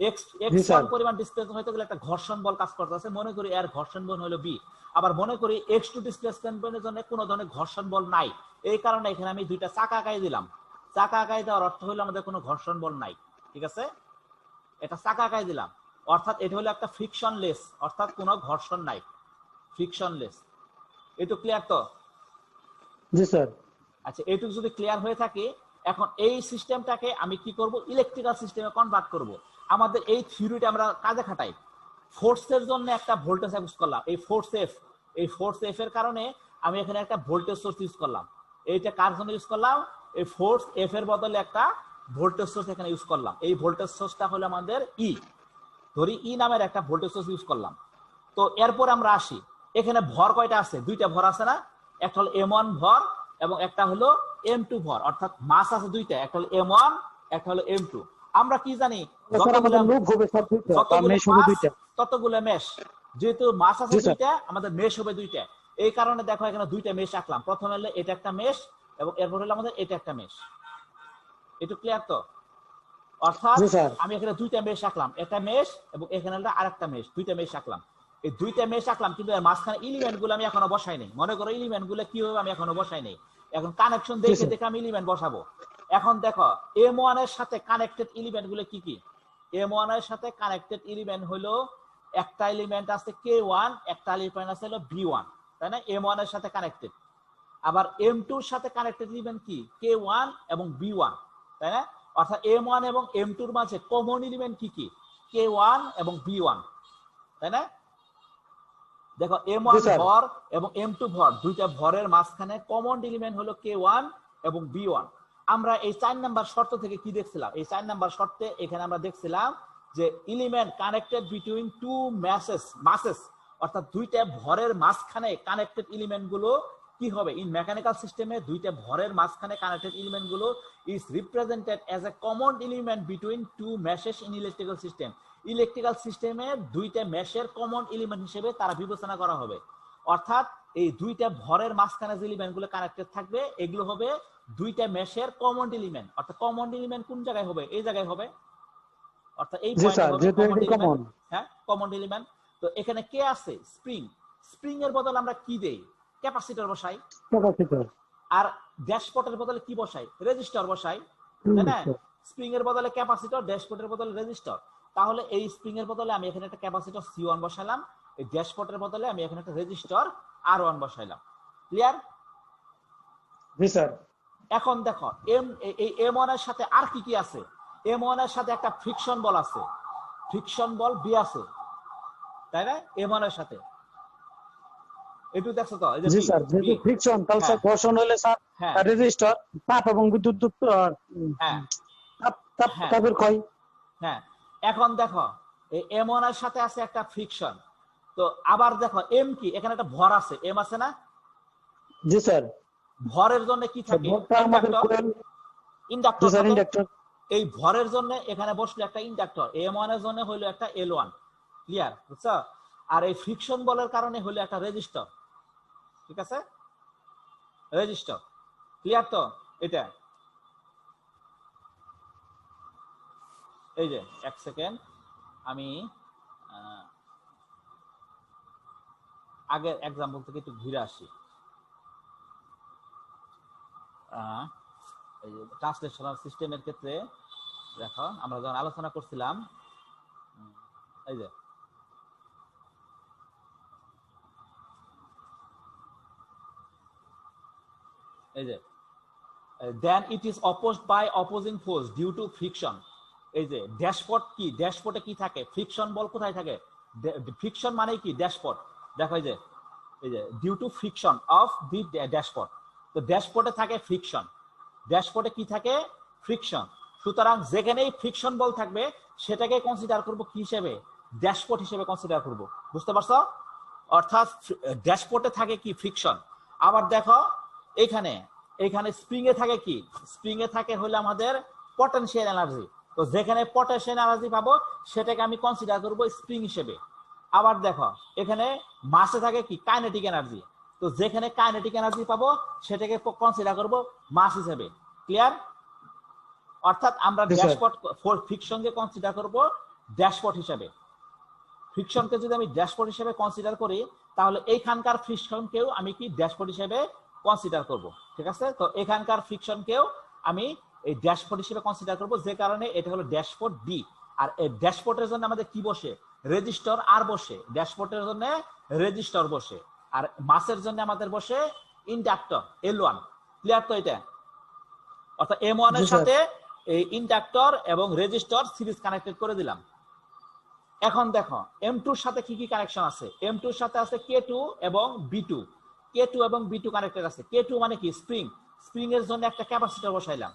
x1 পরিমাণ ডিসপ্লেসমেন্ট হইতে গেলে একটা ঘর্ষণ বল কাজ করতেছে, মনে করি এর ঘর্ষণ বল হলো বি। আবার মনে করি x2 ডিসপ্লেসমেন্টের জন্য কোনো ধরনের ঘর্ষণ বল নাই, এই কারণে এখানে আমি দুইটা চাকা আঁকাই দিলাম। চাকা আঁকাই দেওয়ার অর্থ হলো আমাদের কোনো ঘর্ষণ বল নাই, ঠিক আছে। এটা চাকা আঁকাই দিলাম, অর্থাৎ এটা হলো একটা ফ্রিকশনলেস, অর্থাৎ কোনো ঘর্ষণ নাই, ফ্রিকশনলেস। এই তো ক্লিয়ার তো? জি স্যার। আচ্ছা, এইটুকু যদি ক্লিয়ার হয়ে থাকে, এখন এই সিস্টেমটাকে আমি কি করব, ইলেকট্রিক্যাল সিস্টেমে কনভার্ট করব। আমাদের এই থিওরিটা আমরা কাজে খাটাই। ফোর্সের জন্য একটা ভোল্টেজ ইউজ করলাম, এই ফোর্স এফ এর কারণে আমি এখানে একটা ভোল্টেজ সোর্স ইউজ করলাম। এইটা কার জন্য ইউজ করলাম? এই ফোর্স এফ এর বদলে একটা ভোল্টেজ সোর্স এখানে ইউজ করলাম। এই ভোল্টেজ সোর্সটা হলো আমাদের ই, ধরি ই নামের একটা ভোল্টেজ সোর্স ইউজ করলাম। তো এরপর আমরা আসি, এখানে ভর কয়টা আছে? দুইটা ভর আছে না? একটা হলো M1 ভর এবং একটা হলো M2 ভর, অর্থাৎ মাস আছে দুইটা, একটা হলো M1, একটা হলো M2। আমরা কি জানি, ততগুলো মেশ, যেহেতু মাস আছে দুইটা, আমাদের মেশ হবে দুইটা। এই কারণে দেখো এখানে দুইটা মেশ আঁকলাম, প্রথমে হলো এটা একটা মেশ এবং এরপর হলো আমাদের এটা একটা মেশ। একটু ক্লিয়ার তো? অর্থাৎ আমি এখানে দুইটা মেশ আঁকলাম, একটা মেশ এবং এখানে আরেকটা মেশ, দুইটা মেশ আঁকলাম। এই দুইটা মেশ আঁকলাম, কিন্তু এর মাঝখানে এলিমেন্ট গুলো আমি এখনো বসাই নাই। মনে করো এলিমেন্ট গুলো কি হবে আমি এখনো বসাই নাই, এখন কানেকশন দেখে দেখে আমি এলিমেন্ট বসাবো। এখন দেখো M1 এর সাথে কানেক্টেড এলিমেন্ট গুলো কি কি? M1 এর সাথে কানেক্টেড এলিমেন্ট হলো একটা এলিমেন্ট আছে K1, একটা এলিমেন্ট আছে হলো B1, তাই না? M1 এর সাথে কানেক্টেড। আবার M2 এর সাথে কানেক্টেড এলিমেন্ট কি? K1 এবং B1, তাই না? অর্থাৎ M1 এবং M2 এর মাঝে কমন এলিমেন্ট কি কি? K1 এবং B1, তাই না? দেখো M1 ভর এবং M2 ভর, দুইটা ভরের মাঝখানে কমন এলিমেন্ট হলো K1 এবং B1। আমরা এই 4 নাম্বার শর্ত থেকে কি দেখছিলাম? এই 4 নাম্বার শর্তে এখানে আমরা দেখছিলাম যে element connected between two masses, অর্থাৎ দুইটা ভরের মাঝখানে কানেক্টেড এলিমেন্ট গুলো কি হবে? ইন মেকানিক্যাল সিস্টেমে দুইটা ভরের মাঝখানে কানেক্টেড এলিমেন্ট গুলো is represented as a common element between two meshes in electrical system. Electrical সিস্টেমে দুইটা মেশের কমন এলিমেন্ট হিসেবে তারা বিবেচনা করা হবে। অর্থাৎ এই দুইটা ভরের মাঝখানে যে এলিমেন্টগুলো কানেক্টেড থাকবে এগুলো হবে দুইটা মেশের কমন এলিমেন্ট। অর্থাৎ কমন এলিমেন্ট কোন জায়গায় হবে? এই জায়গায় হবে, অর্থাৎ এই পয়েন্টে হবে কমন এলিমেন্ট। হ্যাঁ, কমন এলিমেন্ট। তো এখানে কে আছে? স্প্রিং। স্প্রিং এর বদলে আমরা কি দেই? ক্যাপাসিটর বসাই। আর ড্যাশপটের বদলে কি বসাই? রেজিস্টর বসাই, তাই না? স্প্রিং এর বদলে ক্যাপাসিটর, ড্যাশপটের বদলে রেজিস্টর। তাহলে এই স্প্রিং এর বদলে আমি এখানে একটা ক্যাপাসিটর C1 বসাইলাম, এই ড্যাশপটের বদলে আমি এখানে একটা রেজিস্টর R1 বসাইলাম। ক্লিয়ার? জি স্যার। এখন দেখো এই M1 এর সাথে আর কি কি আছে? M1 এর সাথে একটা ফ্রিকশন বল আছে, ফ্রিকশন বল বি আছে, তাই না? M1 এর সাথে একটু দেখছো তো, এই যে জি বি স্যার, যেহেতু ফ্রিকশন তাহলে হ্যাঁ স্যার ঘর্ষণ হলে স্যার হ্যাঁ রেজিস্টার তাপ এবং বিদ্যুৎ হ্যাঁ হ্যাঁ তাপের ক্ষয়। হ্যাঁ। এখন দেখো এই M1 এর সাথে আছে একটা ফ্রিকশন, তো আবার দেখো এম কি, এখানে একটা ভর আছে, এম আছে না? জি স্যার, ভরের জন্য কি থাকে? ভরটা আমাদের ইন্ডাক্টর, কোয়েল। জি ইন্ডাক্টর স্যার, না তো? ইন্ডাক্টর। এই ভরের জন্য এখানে বসলো একটা ইন্ডাক্টর, M1 এর জন্য হইলো একটা L1, ক্লিয়ার বুঝছো? আর এই ফ্রিকশন বলের কারণে হইলো একটা রেজিস্টর, ঠিক আছে? রেজিস্টর, ক্লিয়ার তো? এটা এই যে এক সেকেন্ড, আমি আগের এক্সাম্পল থেকে একটু ঘুরে আসি। এই যে ট্রান্সলেশনাল সিস্টেমের ক্ষেত্রে দেখো আমরা যখন আলোচনা করছিলাম, এই যে এই যে then it is opposed by opposing force due to friction. এই যে ড্যাশপট কি, ড্যাশপটে কি থাকে? ফ্রিকশন বল কোথায় থাকে? ফ্রিকশন মানে কি? ড্যাশপট। দেখো এই যে due to friction of the dashpot, তো ড্যাশপটে থাকে ফ্রিকশন, ড্যাশপটে কি থাকে? ফ্রিকশন। সুতরাং যেখানেই ফ্রিকশন বল থাকবে সেটাকে কনসিডার করব কি হিসেবে? ড্যাশপট হিসেবে কনসিডার করব, বুঝতে পারছো? অর্থাৎ ড্যাশপটে থাকে কি? ফ্রিকশন। আবার দেখো এখানে এখানে স্প্রিং এ থাকে কি? স্প্রিং এ থাকে হলো আমাদের পটেনশিয়াল এনার্জি, তো যেখানে পটেনশিয়াল এনার্জি পাবো সেটাকে আমি কনসিডার করব স্প্রিং হিসেবে। আবার দেখো এখানে মাসে থাকে কি? কাইনেটিক এনার্জি, তো যেখানে কাইনেটিক এনার্জি পাবো সেটাকে কনসিডার করব মাস হিসেবে, ক্লিয়ার? অর্থাৎ আমরা জি স্যার। ড্যাশপট ফ্রিকশনকে কনসিডার করব ড্যাশপট হিসেবে। ফ্রিকশনকে যদি আমি ড্যাশপট হিসেবে কনসিডার করি তাহলে এইখানকার ফ্রিকশনকেও আমি কি ড্যাশপট হিসেবে কনসিডার করব, ঠিক আছে? তো এখানকার ফ্রিকশনকেও আমি এই ড্যাশপট হিসেবে কনসিডার করব, যে কারণে এটা হলো ড্যাশপট বি। আর এই ড্যাশপটের জন্য আমাদের কি বসে? রেজিস্টর আর বসে, ড্যাশপটের জন্য রেজিস্টর বসে, আর মাসের জন্য আমাদের বসে ইন্ডাক্টর L1, ক্লিয়ার তো? এটা অর্থাৎ M1 জি এর স্যার। সাথে এই ইন্ডাক্টর এবং রেজিস্টর সিরিজ কানেক্টেড করে দিলাম। এখন দেখো M2 এর সাথে কি কি কানেকশন আছে? M2 এর সাথে আছে K2 এবং B2, K2 এবং B2 কানেক্টেড আছে। K2 মানে কি? স্প্রিং, স্প্রিং এর জন্য একটা ক্যাপাসিটর বসাইলাম।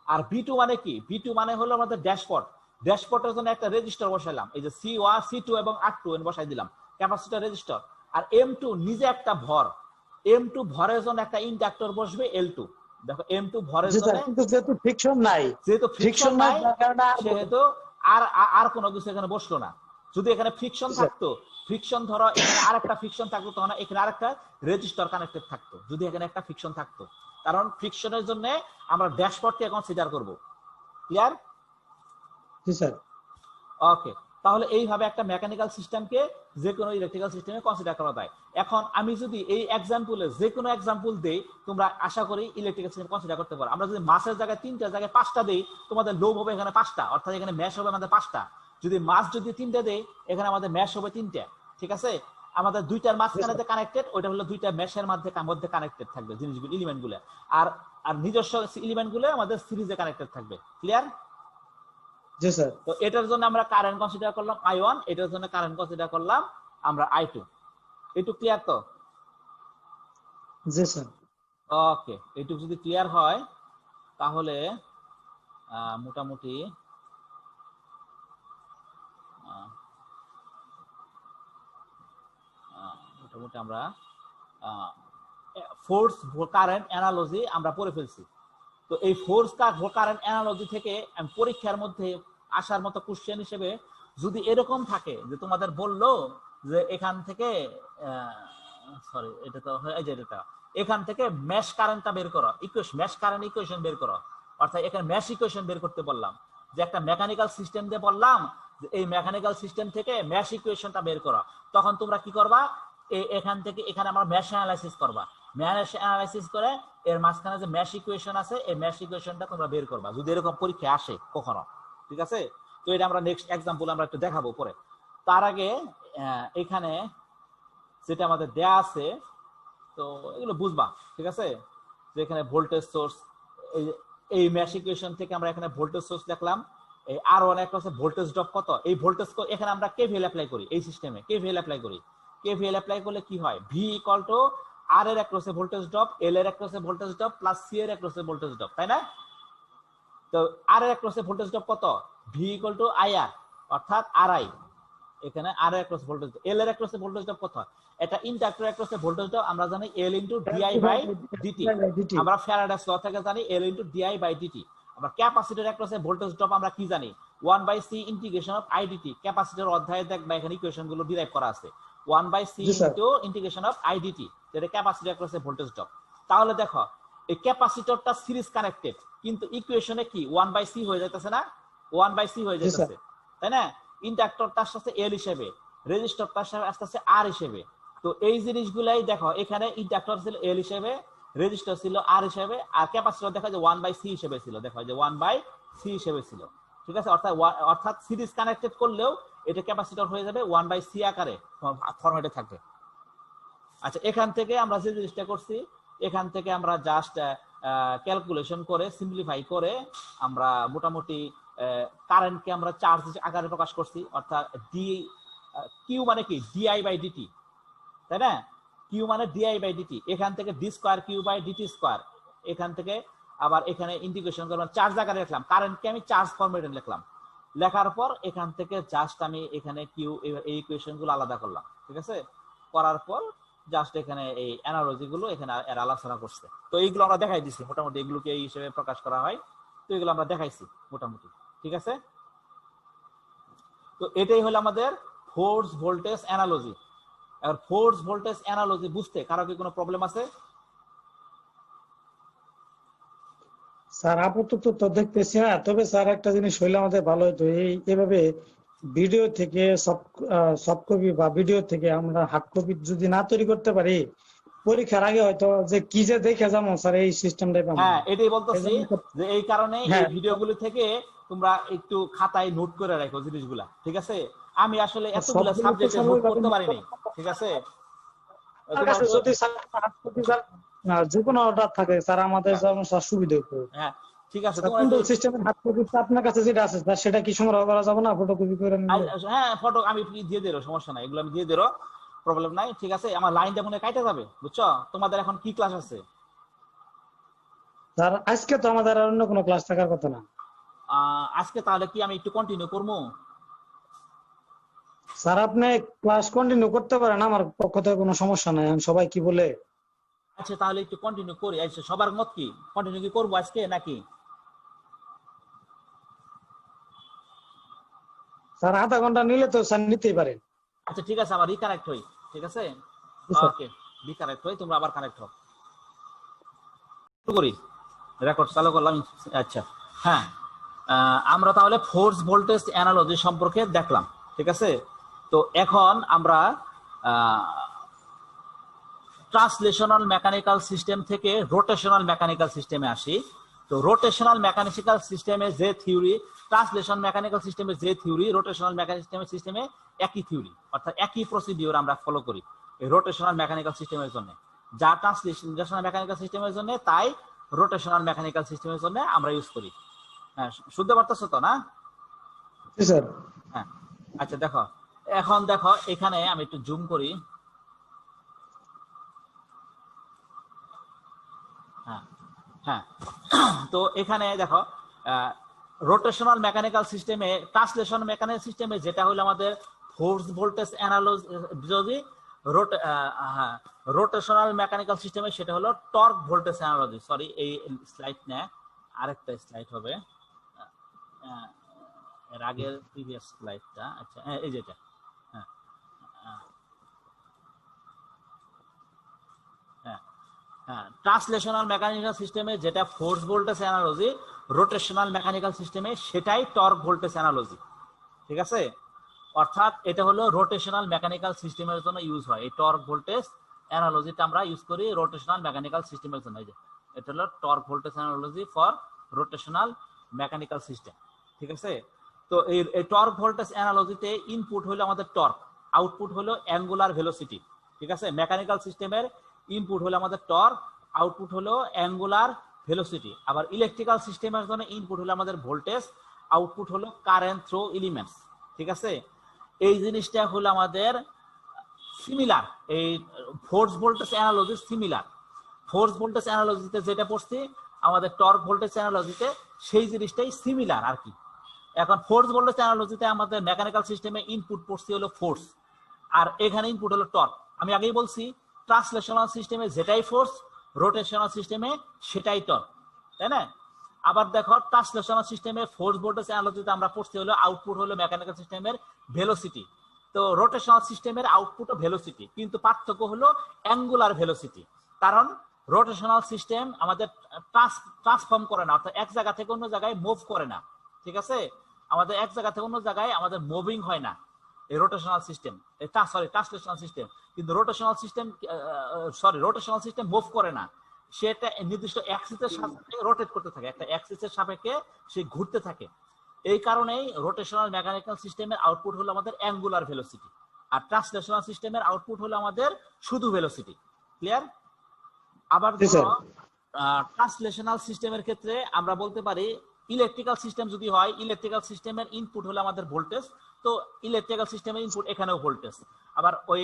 আর B2 মানে কি? B2 মানে হলো আমাদের ড্যাশপট, ড্যাশপটের জন্য একটা রেজিস্টর বসাইলাম, এই যে C1 C2 এবং R2 বসাই দিলাম, ক্যাপাসিটর রেজিস্টর। আর M2 নিজে একটা ভর, M2 ভরের জন্য একটা ইন্ডাক্টর বসবে L2। দেখো M2 ভরের জি জন্য স্যার, কিন্তু যেহেতু ফ্রিকশন নাই, যেহেতু ফ্রিকশন নাই যার কারণে সেহেতু আর আর কোনো কিছু এখানে বসলো না। যদি এখানে ফ্রিকশন জি স্যার। থাকতো, ফ্রিকশন ধরো এখানে আরেকটা ফ্রিকশন থাকতো, তখন এখানে আরেকটা রেজিস্টর কানেক্টেড থাকতো, যদি এখানে একটা ফ্রিকশন থাকতো। কারণ ফ্রিকশনের জন্য আমরা ড্যাশপটকে কনসিডার করব, ক্লিয়ার? জি স্যার। ওকে, তাহলে এইভাবে একটা মেকানিক্যাল সিস্টেমকে যে কোনো ইলেকট্রিক্যাল সিস্টেমে কনসিডার করা যায়। এখন আমি যদি এই এক্সাম্পলে যে কোনো এক্সাম্পল দেই, তোমরা আশা করি ইলেকট্রিক্যাল সিস্টেম কনসিডার করতে পারো। আমরা যদি মাসের জায়গায় 3টা জায়গায় 5টা দেই, তোমাদের লোভ হবে এখানে 5টা, অর্থাৎ এখানে ম্যাশ হবে আমাদের 5টা। যদি মাস যদি 3টা দেই, এখানে আমাদের ম্যাশ হবে 3টা, ঠিক আছে? আমাদের দুইটার মাঝখানে যে কানেক্টেড, ওইটা হলো দুইটা ম্যাশের মধ্যে কানেক্টেড থাকবে জিনিসগুলো, এলিমেন্ট গুলো। আর আর নিজস্ব এলিমেন্ট গুলো আমাদের সিরিজে কানেক্টেড থাকবে, ক্লিয়ার? জি স্যার। তো এটার জন্য আমরা কারেন্ট কনসিডার করলাম I1, এটার জন্য কারেন্ট কনসিডার করলাম আমরা I2। এইটুকু ক্লিয়ার তো? জি স্যার। ওকে, এইটুকু যদি ক্লিয়ার হয় তাহলে মোটামুটি আমরা ফোর্স কারেন্ট অ্যানালজি আমরা পড়ে ফেলছি। তো এই ফোর্স কারেন্ট অ্যানালজি থেকে আমি পরীক্ষার মধ্যে আসার মতো কোশ্চেন হিসেবে যদি এরকম থাকে যে তোমাদের বললো যে এখান থেকে সরি এটা তো এই যে এটা এখান থেকে মেশ কারেন্টটা বের করো, মেশ কারেন্ট ইকুয়েশন বের করো, অর্থাৎ এখানে মেশ ইকুয়েশন বের করতে বললাম, যে একটা মেকানিক্যাল সিস্টেম দিয়ে বললাম যে এই মেকানিক্যাল সিস্টেম থেকে মেশ ইকুয়েশনটা বের করো, তখন তোমরা কি করবা? এখান থেকে এখানে আমরা মেশ অ্যানালাইসিস করবা, মেশ অ্যানালাইসিস করে এর মাঝখানে যে মেশ ইকুয়েশন আছে এই মেশ ইকুয়েশনটা তোমরা বের করবা, যদি এরকম পরীক্ষা আসে কখনো, ঠিক আছে? তো এটা আমরা নেক্সট এক্সাম্পল আমরা একটু দেখাবো পরে। তার আগে এখানে যেটা আমাদের দেয়া আছে, তো এগুলো বুঝবা, ঠিক আছে? যে এখানে ভোল্টেজ সোর্স, এই ম্যাশ ইকুয়েশন থেকে আমরা এখানে ভোল্টেজ সোর্স দেখলাম, এই R1 অ্যাক্রসে ভোল্টেজ ড্রপ কত, এই ভোল্টেজ এখানে আমরা কেভিএল অ্যাপ্লাই করি, এই সিস্টেমে কেভিএল অ্যাপ্লাই করি। কেভিএল অ্যাপ্লাই করলে কি হয়, V ইকুয়াল টু R এর অ্যাক্রসে ভোল্টেজ ড্রপ, L এর অ্যাক্রসে ভোল্টেজ ড্রপ প্লাস C এর অ্যাক্রসে ভোল্টেজ ড্রপ, তাই না? তো R এর অ্যাক্রসে ভোল্টেজ ড্রপ কত, V ইকুয়াল টু IR অর্থাৎ RI, এখানে R এর অ্যাক্রসে ভোল্টেজ, L এর অ্যাক্রসে ভোল্টেজ ড্রপ কত, এটা ইন্ডাক্টর অ্যাক্রসে ভোল্টেজ ড্রপ আমরা জানি L into DI by DT, আমরা ফ্যারাডেস ল থেকে জানি L into DI by DT। আমরা ক্যাপাসিটর অ্যাক্রসে ভোল্টেজ ড্রপ আমরা কি জানি, 1/C integration of IDT, capacitor অধ্যায়ে দেখবা এখানে ইকুয়েশন গুলো ডিরাইভ করা আছে, 1/C into integration of IDT, যেটা ক্যাপাসিটর অ্যাক্রসে ভোল্টেজ ড্রপ। তাহলে দেখো এই ক্যাপাসিটরটা সিরিজ কানেক্টেড, কিন্তু ইকুয়েশনে কি 1/C হয়ে যাইতেছে না, 1/C হয়ে যাইতেছে, তাই না? ইন্ডাক্টরটার সাথে L হিসেবে, রেজিস্টরটার সাথে আসতেছে R হিসেবে। তো এই জিনিসগুলাই দেখো, এখানে ইন্ডাক্টর ছিল L হিসেবে, রেজিস্টর ছিল R হিসেবে, আর ক্যাপাসিটর দেখা যায় 1/C হিসেবে ছিল, দেখা যায় 1/C হিসেবে ছিল, ঠিক আছে? অর্থাৎ সিরিজ কানেক্টেড করলেও এটা ক্যাপাসিটর হয়ে যাবে 1/C আকারে ফরম্যাটে থাকবে। আচ্ছা, এখান থেকে আমরা যে জিনিসটা করছি, এখান থেকে আমরা জাস্ট ক্যালকুলেশন করে সিম্পলিফাই করে আমরা মোটামুটি কারেন্টকে আমরা চার্জ আকারে প্রকাশ করছি, অর্থাৎ কিউ মানে কি DI বাই DT, তাই না? কিউ মানে DI বাই DT, এখান থেকে D square Q by DT square, এখান থেকে আবার এখানে ইন্টিগ্রেশন করলাম, চার্জ আকারে লিখলাম, কারেন্টকে আমি চার্জ ফরম্যাটে লিখলাম, লেখার পর এখান থেকে জাস্ট আমি এখানে কিউ এই ইকুয়েশন গুলো আলাদা করলাম, ঠিক আছে? করার পর জাস্ট এখানে এই অ্যানালজি গুলো এখানে এর আলোচনা করছে। তো এইগুলো আমরা দেখাই দিছি মোটামুটি, এগুলোকে এই হিসেবে প্রকাশ করা হয়, তো এগুলো আমরা দেখাইছি মোটামুটি, ঠিক আছে? তো এটাই হলো আমাদের ফোর্স ভোল্টেজ অ্যানালজি। আর ফোর্স ভোল্টেজ অ্যানালজি বুঝতে কারো কি কোনো প্রবলেম আছে? স্যার আপাতত তো দেখতেছি না, তবে স্যার একটা জিনিস হইলে আমাদের ভালো হতো, এইভাবে ভিডিও থেকে সফট কপি বা ভিডিও থেকে আমরা হার্ড কপি যদি না তৈরি করতে পারি, পরীক্ষার আগে হয়তো যে কি যে দেখে যেমন স্যার এই সিস্টেমটাই পাবো। হ্যাঁ, এটাই বলতেছি যে এই কারণে এই ভিডিওগুলো থেকে তোমরা একটু খাতায় নোট করে রাখো জিনিসগুলা, ঠিক আছে? আমি আসলে এতগুলা সাবজেক্টে নোট করতে পারিনি, ঠিক আছে? যদি হার্ড কপি স্যার যে কোনো অর্ডার থাকে স্যার আমাদের যেমন সুবিধা হবে। হ্যাঁ, ঠিক আছে। তোমার সিস্টেমের হার্ড কপি আপনার কাছে যেটা আছে স্যার সেটা কি সংগ্রহ করা যাবে না, ফটোকপি করে নিলে? হ্যাঁ, ফটো আমি দিয়ে দেব, সমস্যা নাই, এগুলো আমি দিয়ে দেব, প্রবলেম নাই, ঠিক আছে? আমার লাইনটা মনে কাটে যাবে, বুঝছো? তোমাদের এখন কি ক্লাস আছে? স্যার আজকে তো আমাদের আর অন্য কোনো ক্লাস থাকার কথা না। আজকে তাহলে কি আমি একটু কন্টিনিউ করবো? স্যার আপনি ক্লাস কন্টিনিউ করতে পারেন, আমার পক্ষ থেকে কোনো সমস্যা নাই, আমি সবাই কি বলে। আচ্ছা, তাহলে একটু কন্টিনিউ করি। আচ্ছা, সবার মত কি কন্টিনিউ কি করবো আজকে নাকি? স্যার আধা ঘন্টা নিলে তো স্যার নিতেই পারেন। আচ্ছা, ঠিক আছে, আবার রিকানেক্ট হই, ঠিক আছে? ওকে, রিকানেক্ট হই, তোমরা আবার কানেক্ট হও। শুরু করি, রেকর্ড চালু করলাম। আচ্ছা, হ্যাঁ, আমরা তাহলে ফোর্স ভোল্টেজ অ্যানালজি সম্পর্কে দেখলাম, ঠিক আছে? তো এখন আমরা ট্রান্সলেশনাল মেকানিক্যাল সিস্টেম থেকে রোটেশনাল মেকানিক্যাল সিস্টেমে আসি। তো রোটেশনাল মেকানিক্যাল সিস্টেমে যে থিওরি, ট্রান্সলেশন মেকানিক্যাল সিস্টেমে যে থিওরি, রোটেশনাল মেকানিক্যাল সিস্টেমে একই থিওরি, অর্থাৎ একই প্রসিডিউর আমরা ফলো করি এই রোটেশনাল মেকানিক্যাল সিস্টেমের জন্য। যা ট্রান্সলেশনাল মেকানিক্যাল সিস্টেমের জন্য তাই রোটেশনাল মেকানিক্যাল সিস্টেমের জন্য আমরা ইউজ করি। হ্যাঁ, শুনতে পারতেছো তো না? স্যার হ্যাঁ, আচ্ছা, দেখো এখন দেখো এখানে আমি একটু জুম করি। হ্যাঁ হ্যাঁ, তো এখানে দেখো রোটেশনাল মেকানিক্যাল সিস্টেমে, ট্রান্সলেশন মেকানিক্যাল সিস্টেমে যেটা হলো আমাদের force voltage analogy, rotational mechanical সিস্টেমে সেটা হলো টর্ক ভোল্টেজ অ্যানালজি। সরি, এই স্লাইড না, আরেকটা স্লাইড হবে, এর আগের প্রিভিয়াস স্লাইডটা। আচ্ছা, এই যেটা, হ্যাঁ হ্যাঁ হ্যাঁ, ট্রান্সলেশনাল মেকানিক্যাল সিস্টেমে যেটা force voltage analogy, rotational mechanical সিস্টেমে সেটাই টর্ক ভোল্টেজ অ্যানালজি, ঠিক আছে? অর্থাৎ এটা হলো রোটেশনাল মেকানিক্যাল সিস্টেমের জন্য ইউজ হয়, এই টর্ক ভোল্টেজ অ্যানালজিটা আমরা ইউজ করি রোটেশনাল মেকানিক্যাল সিস্টেমের জন্য। এই যে এটা হলো torque voltage analogy for rotational mechanical system, ঠিক আছে? তো এই টর্ক ভোল্টেজ অ্যানালজিতে ইনপুট হলো আমাদের টর্ক, আউটপুট হলো অ্যাঙ্গুলার ভেলোসিটি, ঠিক আছে? মেকানিক্যাল সিস্টেমের ইনপুট হলো আমাদের টর্ক, আউটপুট হলো অ্যাঙ্গুলার ভেলোসিটি। আবার ইলেকট্রিক্যাল সিস্টেমের জন্য ইনপুট হলো আমাদের ভোল্টেজ, আউটপুট হলো কারেন্ট থ্রু এলিমেন্টস। ঠিক আছে, এই জিনিসটা হলো আমাদের সিমিলার, এই force voltage analogy similar. Force voltage অ্যানালজিতে যেটা পড়ছি আমাদের টর্ক ভোল্টেজ অ্যানালজিতে, সেই জিনিসটাই সিমিলার আর কি। এখন ফোর্স ভোল্টেজ অ্যানালজিতে আমাদের মেকানিক্যাল সিস্টেমে ইনপুট পড়ছি হলো ফোর্স, আর এখানে ইনপুট হলো টর্ক। আমি আগেই বলছি ট্রান্সলেশনাল সিস্টেমে যেটাই ফোর্স, রোটেশনাল সিস্টেমে সেটাই টর্ক, তাই না? আবার দেখো ট্রান্সলেশনাল সিস্টেমে ফোর্স ভোল্টেজ অ্যানালজিতে আমরা পড়ছি হলো আউটপুট হলো মেকানিক্যাল সিস্টেমের ভেলোসিটি। তো রোটেশনাল সিস্টেমের আউটপুট ও ভেলোসিটি, কিন্তু পার্থক্য হলো অ্যাঙ্গুলার ভেলোসিটি। কারণ রোটেশনাল সিস্টেম আমাদের ট্রান্সফর্ম করে না, অর্থাৎ এক জায়গা থেকে অন্য জায়গায় মুভ করে না। ঠিক আছে, আমাদের এক জায়গা থেকে অন্য জায়গায় আমাদের মুভিং হয় না এই রোটেশনাল সিস্টেম, ট্রান্সলেশনাল সিস্টেম। কিন্তু রোটেশনাল সিস্টেম মুভ করে না, সেটা নির্দিষ্ট অ্যাক্সিসের সাপেক্ষে রোটেট করতে থাকে, একটা অ্যাক্সিসের সাপেক্ষে সে ঘুরতে থাকে। এই কারণেই রোটেশনাল মেকানিক্যাল সিস্টেমের আউটপুট হলো আমাদের অ্যাঙ্গুলার ভেলোসিটি, আর ট্রান্সলেশনাল সিস্টেমের আউটপুট হলো আমাদের শুধু ভেলোসিটি। ক্লিয়ার? আবার ট্রান্সলেশনাল সিস্টেমের ক্ষেত্রে আমরা বলতে পারি ইলেকট্রিক্যাল সিস্টেম যদি হয়, ইলেকট্রিক্যাল সিস্টেমের ইনপুট হলো আমাদের ভোল্টেজ, তো ইলেকট্রিক্যাল সিস্টেমের ইনপুট এখানেও ভোল্টেজ। আবার ওই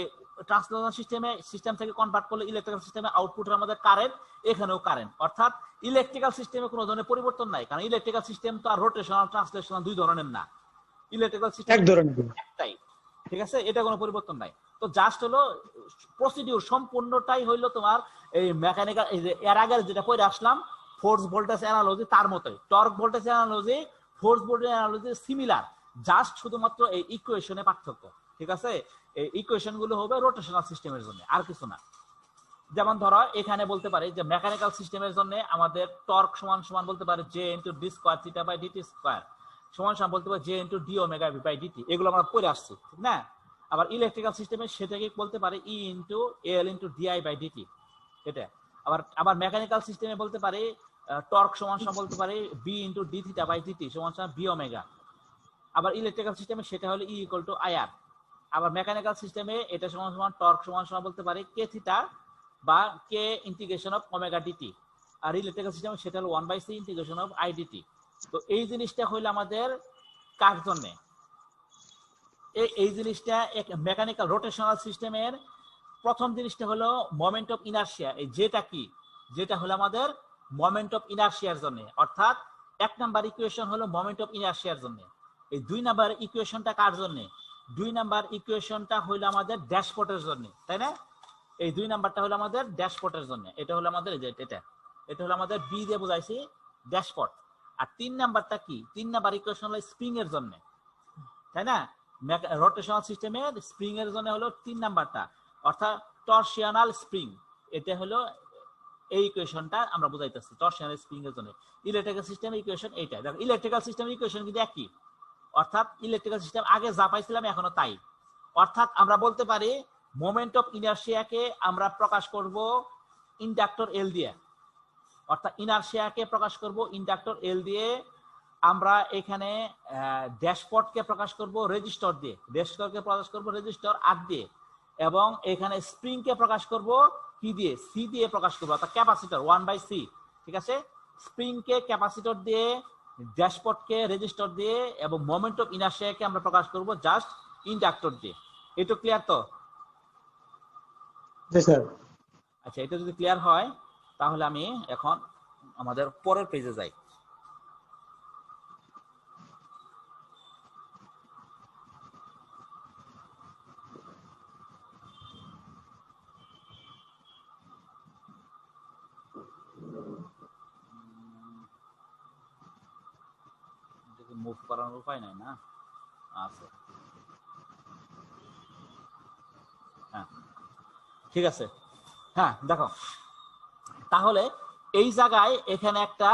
ট্রান্সলেশনাল সিস্টেম থেকে কনভার্ট করলে ইলেকট্রিক্যাল সিস্টেমে আউটপুট হলো আমাদের কারেন্ট, এখানেও কারেন্ট। অর্থাৎ ইলেকট্রিক্যাল সিস্টেমে কোনো ধরনের পরিবর্তন নাই, কারণ ইলেকট্রিক্যাল সিস্টেম তো আর রোটেশনাল ট্রান্সলেশনাল দুই ধরনের না, ইলেকট্রিক্যাল সিস্টেম এক ধরনের। একটাই। ঠিক আছে, এটা কোনো পরিবর্তন নাই। তো জাস্ট হলো প্রসিডিউর সম্পূর্ণটাই হইলো তোমার এই মেকানিক্যাল, এই যে এর আগে যেটা পড়ে আসলাম ফোর্স ভোল্টেজ অ্যানালজি, তার মতোই torque voltage analogy, force voltage analogy similar, just শুধুমাত্র এই ইকুয়েশনে পার্থক্য। ঠিক আছে, এই ইকুয়েশন গুলো হবে রোটেশনাল সিস্টেমের জন্য, আর কিছু না। যেমন ধরো এখানে বলতে পারি যে মেকানিক্যাল সিস্টেমের জন্য আমাদের টর্ক সমান সমান বলতে পারি J into D square theta by DT square, সমান সমান বলতে পারি J into D omega V by DT. এগুলো আমরা পড়ে আসছি, ঠিক না? আবার ইলেকট্রিক্যাল সিস্টেমে সেটাকে বলতে পারি E into L into di by dt, এটা। আবার মেকানিক্যাল সিস্টেমে বলতে পারি টর্ক সমান সমান বলতে পারি B into D theta by DT সমান সমান বি ওমেগা। আবার ইলেকট্রিক্যাল সিস্টেমে সেটা হলো ই ইকুয়াল টু আইআর। আবার মেকানিক্যাল সিস্টেমে এটা সমান সমান টর্ক সমান সমান বলতে পারি কে থিটা বা কে ইন্টিগ্রেশন অফ ওমেগা ডিটি। আর ইলেকট্রিক্যাল সিস্টেমে সেটা হলো 1/c integration of I DT. তো এই জিনিসটা হইলো আমাদের কার জন্য? এই জিনিসটা মেকানিক্যাল রোটেশনাল সিস্টেমের প্রথম জিনিসটা হলো মোমেন্ট অফ ইনার্শিয়া। এই যেটা কি, যেটা হলো আমাদের মোমেন্ট অফ ইনার্শিয়ার জন্য, অর্থাৎ এক নাম্বার ইকুয়েশন হলো মোমেন্ট অফ ইনার্শিয়ার জন্য। এই দুই নাম্বার ইকুয়েশনটা কার জন্য? দুই নাম্বার ইকুয়েশনটা হলো আমাদের ড্যাশপটের জন্য, তাই না? এই দুই নাম্বারটা হলো আমাদের ড্যাশপটের জন্য। এটা হলো আমাদের এটা হলো আমাদের বি দিয়ে বোঝাইছি ড্যাশপট। আর তিন নাম্বারটা কি? তিন নাম্বার ইকুয়েশন হলো স্প্রিং এর জন্য, তাই না? রোটেশনাল সিস্টেমের স্প্রিং এর জন্য হলো তিন নাম্বারটা, অর্থাৎ টরশনাল স্প্রিং। এটা হলো এই ইকুয়েশনটা আমরা বুঝাইতেছি টরশনাল স্প্রিং এর জন্য। ইলেকট্রিক্যাল সিস্টেমের ইকুয়েশন এইটা। দেখো ইলেকট্রিক্যাল সিস্টেমের ইকুয়েশন কিন্তু একই, অর্থাৎ ইলেকট্রিক্যাল সিস্টেম আগে যা পাইছিলাম এখনো তাই। অর্থাৎ আমরা বলতে পারি মোমেন্ট অফ ইনার্শিয়াকে আমরা প্রকাশ করব ইন্ডাক্টর এল দিয়ে, অর্থাৎ ইনার্শিয়াকে প্রকাশ করব ইন্ডাক্টর এল দিয়ে। আমরা এখানে ড্যাশপটকে প্রকাশ করব রেজিস্টর দিয়ে, ড্যাশপটকে প্রকাশ করব রেজিস্টর আর দিয়ে, এবং এখানে স্প্রিংকে প্রকাশ করব কি দিয়ে? সি দিয়ে প্রকাশ করব, অর্থাৎ ক্যাপাসিটর 1/c। ঠিক আছে, স্প্রিংকে ক্যাপাসিটর দিয়ে, ড্যাশপটকে রেজিস্টর দিয়ে, এবং মোমেন্ট অফ ইনার্শিয়াকে আমরা প্রকাশ করব জাস্ট ইন্ডাক্টর দিয়ে। এটা ক্লিয়ার তো? জি স্যার। আচ্ছা, এটা যদি ক্লিয়ার হয় তাহলে আমি এখন আমাদের পরের পেজে যাই। মুভ করার উপায় নাই না? আচ্ছা, হ্যাঁ ঠিক আছে। হ্যাঁ দেখো, তাহলে এই জায়গায় এখানে একটা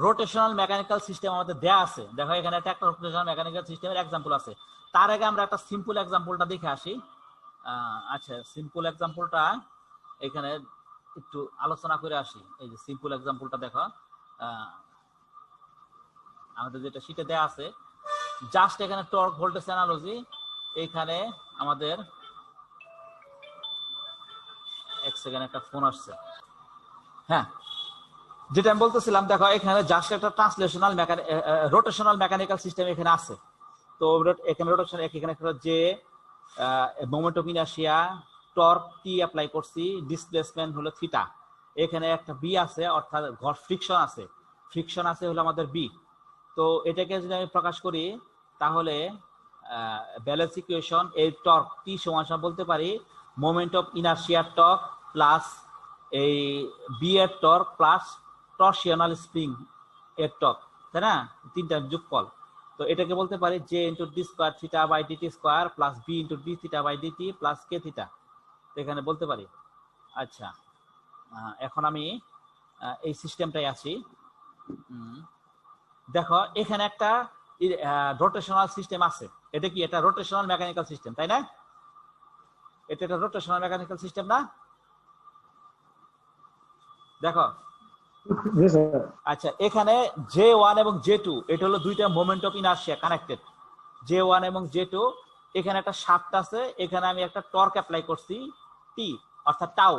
রোটেশনাল মেকানিক্যাল সিস্টেম আমাদের দেয়া আছে। দেখো এখানে একটা রোটেশনাল মেকানিক্যাল সিস্টেমের এক্সাম্পল আছে। তার আগে আমরা একটা সিম্পল এক্সাম্পলটা দেখে আসি। আচ্ছা, সিম্পল এক্সাম্পলটা এখানে একটু আলোচনা করে আসি। এই যে সিম্পল এক্সাম্পলটা দেখো, আমাদের যেটা শীটে দেয়া আছে, জাস্ট এখানে টর্ক ভোল্টেজ অ্যানালজি। এখানে আমাদের এক সেকেন্ড একটা ফোন আসছে। হ্যাঁ, যেটা আমি বলতেছিলাম, দেখো এখানে জাস্ট একটা ট্রান্সলেশনাল রোটেশনাল মেকানিক্যাল সিস্টেম এখানে আছে। তো এখানে রোটেশন, এখানে একটা যে moment of inertia, torque T apply করছি, ডিসপ্লেসমেন্ট হলো থিটা, এখানে একটা বি আছে, অর্থাৎ ঘর ফ্রিকশন আছে, ফ্রিকশন আছে হলো আমাদের বি। তো এটাকে যদি আমি প্রকাশ করি তাহলে ব্যালেন্স ইকুয়েশন, এই টর্ক টি সমান সমান বলতে পারি মোমেন্ট অফ ইনার্শিয়ার টর্ক প্লাস এই বি এর টর্ক প্লাস টর্সিয়নাল স্প্রিং এর টর্ক, তাই না, তিনটা যোগফল। তো এটাকে বলতে পারি J into D square theta by DT square plus B into D theta by DT plus K theta, এখানে বলতে পারি। আচ্ছা, এখন আমি এই সিস্টেমটাই আছি। দেখো এখানে একটা রোটেশনাল সিস্টেম আছে, এটা কি, এটা রোটেশনাল মেকানিক্যাল সিস্টেম, তাই না? এটা একটা রোটেশনাল মেকানিক্যাল সিস্টেম না? দেখো, জি স্যার। আচ্ছা, এখানে J1 এবং J2 এটা হলো দুইটা moment of inertia connected, J1 এবং J2। এখানে একটা শাফট আছে, এখানে আমি একটা টর্ক অ্যাপ্লাই করছি টি, অর্থাৎ টাউ,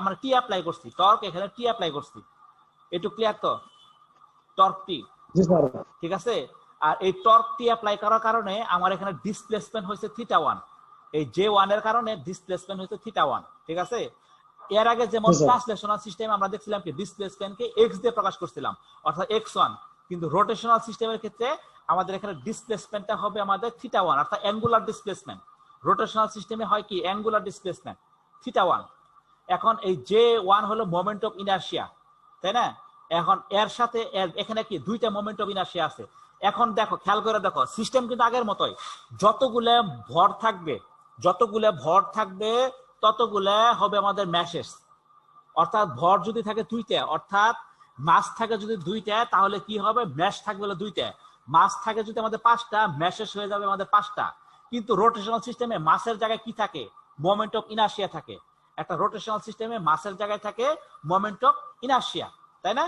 আমরা টি অ্যাপ্লাই করছি, টর্ক এখানে টি অ্যাপ্লাই করছি, একটু ক্লিয়ার তো? টর্ক টি, জি স্যার। ঠিক আছে। আর এই টর্ক টি অ্যাপ্লাই করার কারণে আমার এখানে ডিসপ্লেসমেন্ট হয়েছে থিটা 1, এই J1 এর কারণে ডিসপ্লেসমেন্ট হয়েছে থিটা 1, ঠিক আছে। এর আগে যেমন ট্রান্সলেশনাল সিস্টেম আমরা দেখছিলাম কি ডিসপ্লেসমেন্টকে এক্স দিয়ে প্রকাশ করছিলাম, অর্থাৎ x1, কিন্তু রোটেশনাল সিস্টেমের ক্ষেত্রে আমাদের এখানে ডিসপ্লেসমেন্টটা হবে আমাদের থিটা 1, অর্থাৎ অ্যাঙ্গুলার ডিসপ্লেসমেন্ট। রোটেশনাল সিস্টেমে হয় কি অ্যাঙ্গুলার ডিসপ্লেসমেন্ট থিটা 1। এখন এই J1 হলো মোমেন্ট অফ ইনার্শিয়া, তাই না? এখন এর সাথে এখানে কি দুইটা মোমেন্ট অফ ইনার্শিয়া আছে। এখন দেখো, খেয়াল করে দেখো, সিস্টেম কিন্তু আগের মতোই, যতগুলো ভর থাকবে ততগুলা হবে আমাদের ম্যাসেস, অর্থাৎ ভর যদি থাকে দুইটা, অর্থাৎ মাস থাকে যদি দুইটা, তাহলে কি হবে, ম্যাশ থাকবে হলো দুইটা। মাস থাকে যদি আমাদের 5টা, ম্যাসেস হয়ে যাবে আমাদের 5টা। কিন্তু রোটেশনাল সিস্টেমে মাসের জায়গায় কি থাকে, মোমেন্ট অফ ইনার্শিয়া থাকে। একটা রোটেশনাল সিস্টেমে মাসের জায়গায় থাকে মোমেন্ট অফ ইনার্শিয়া, তাই না?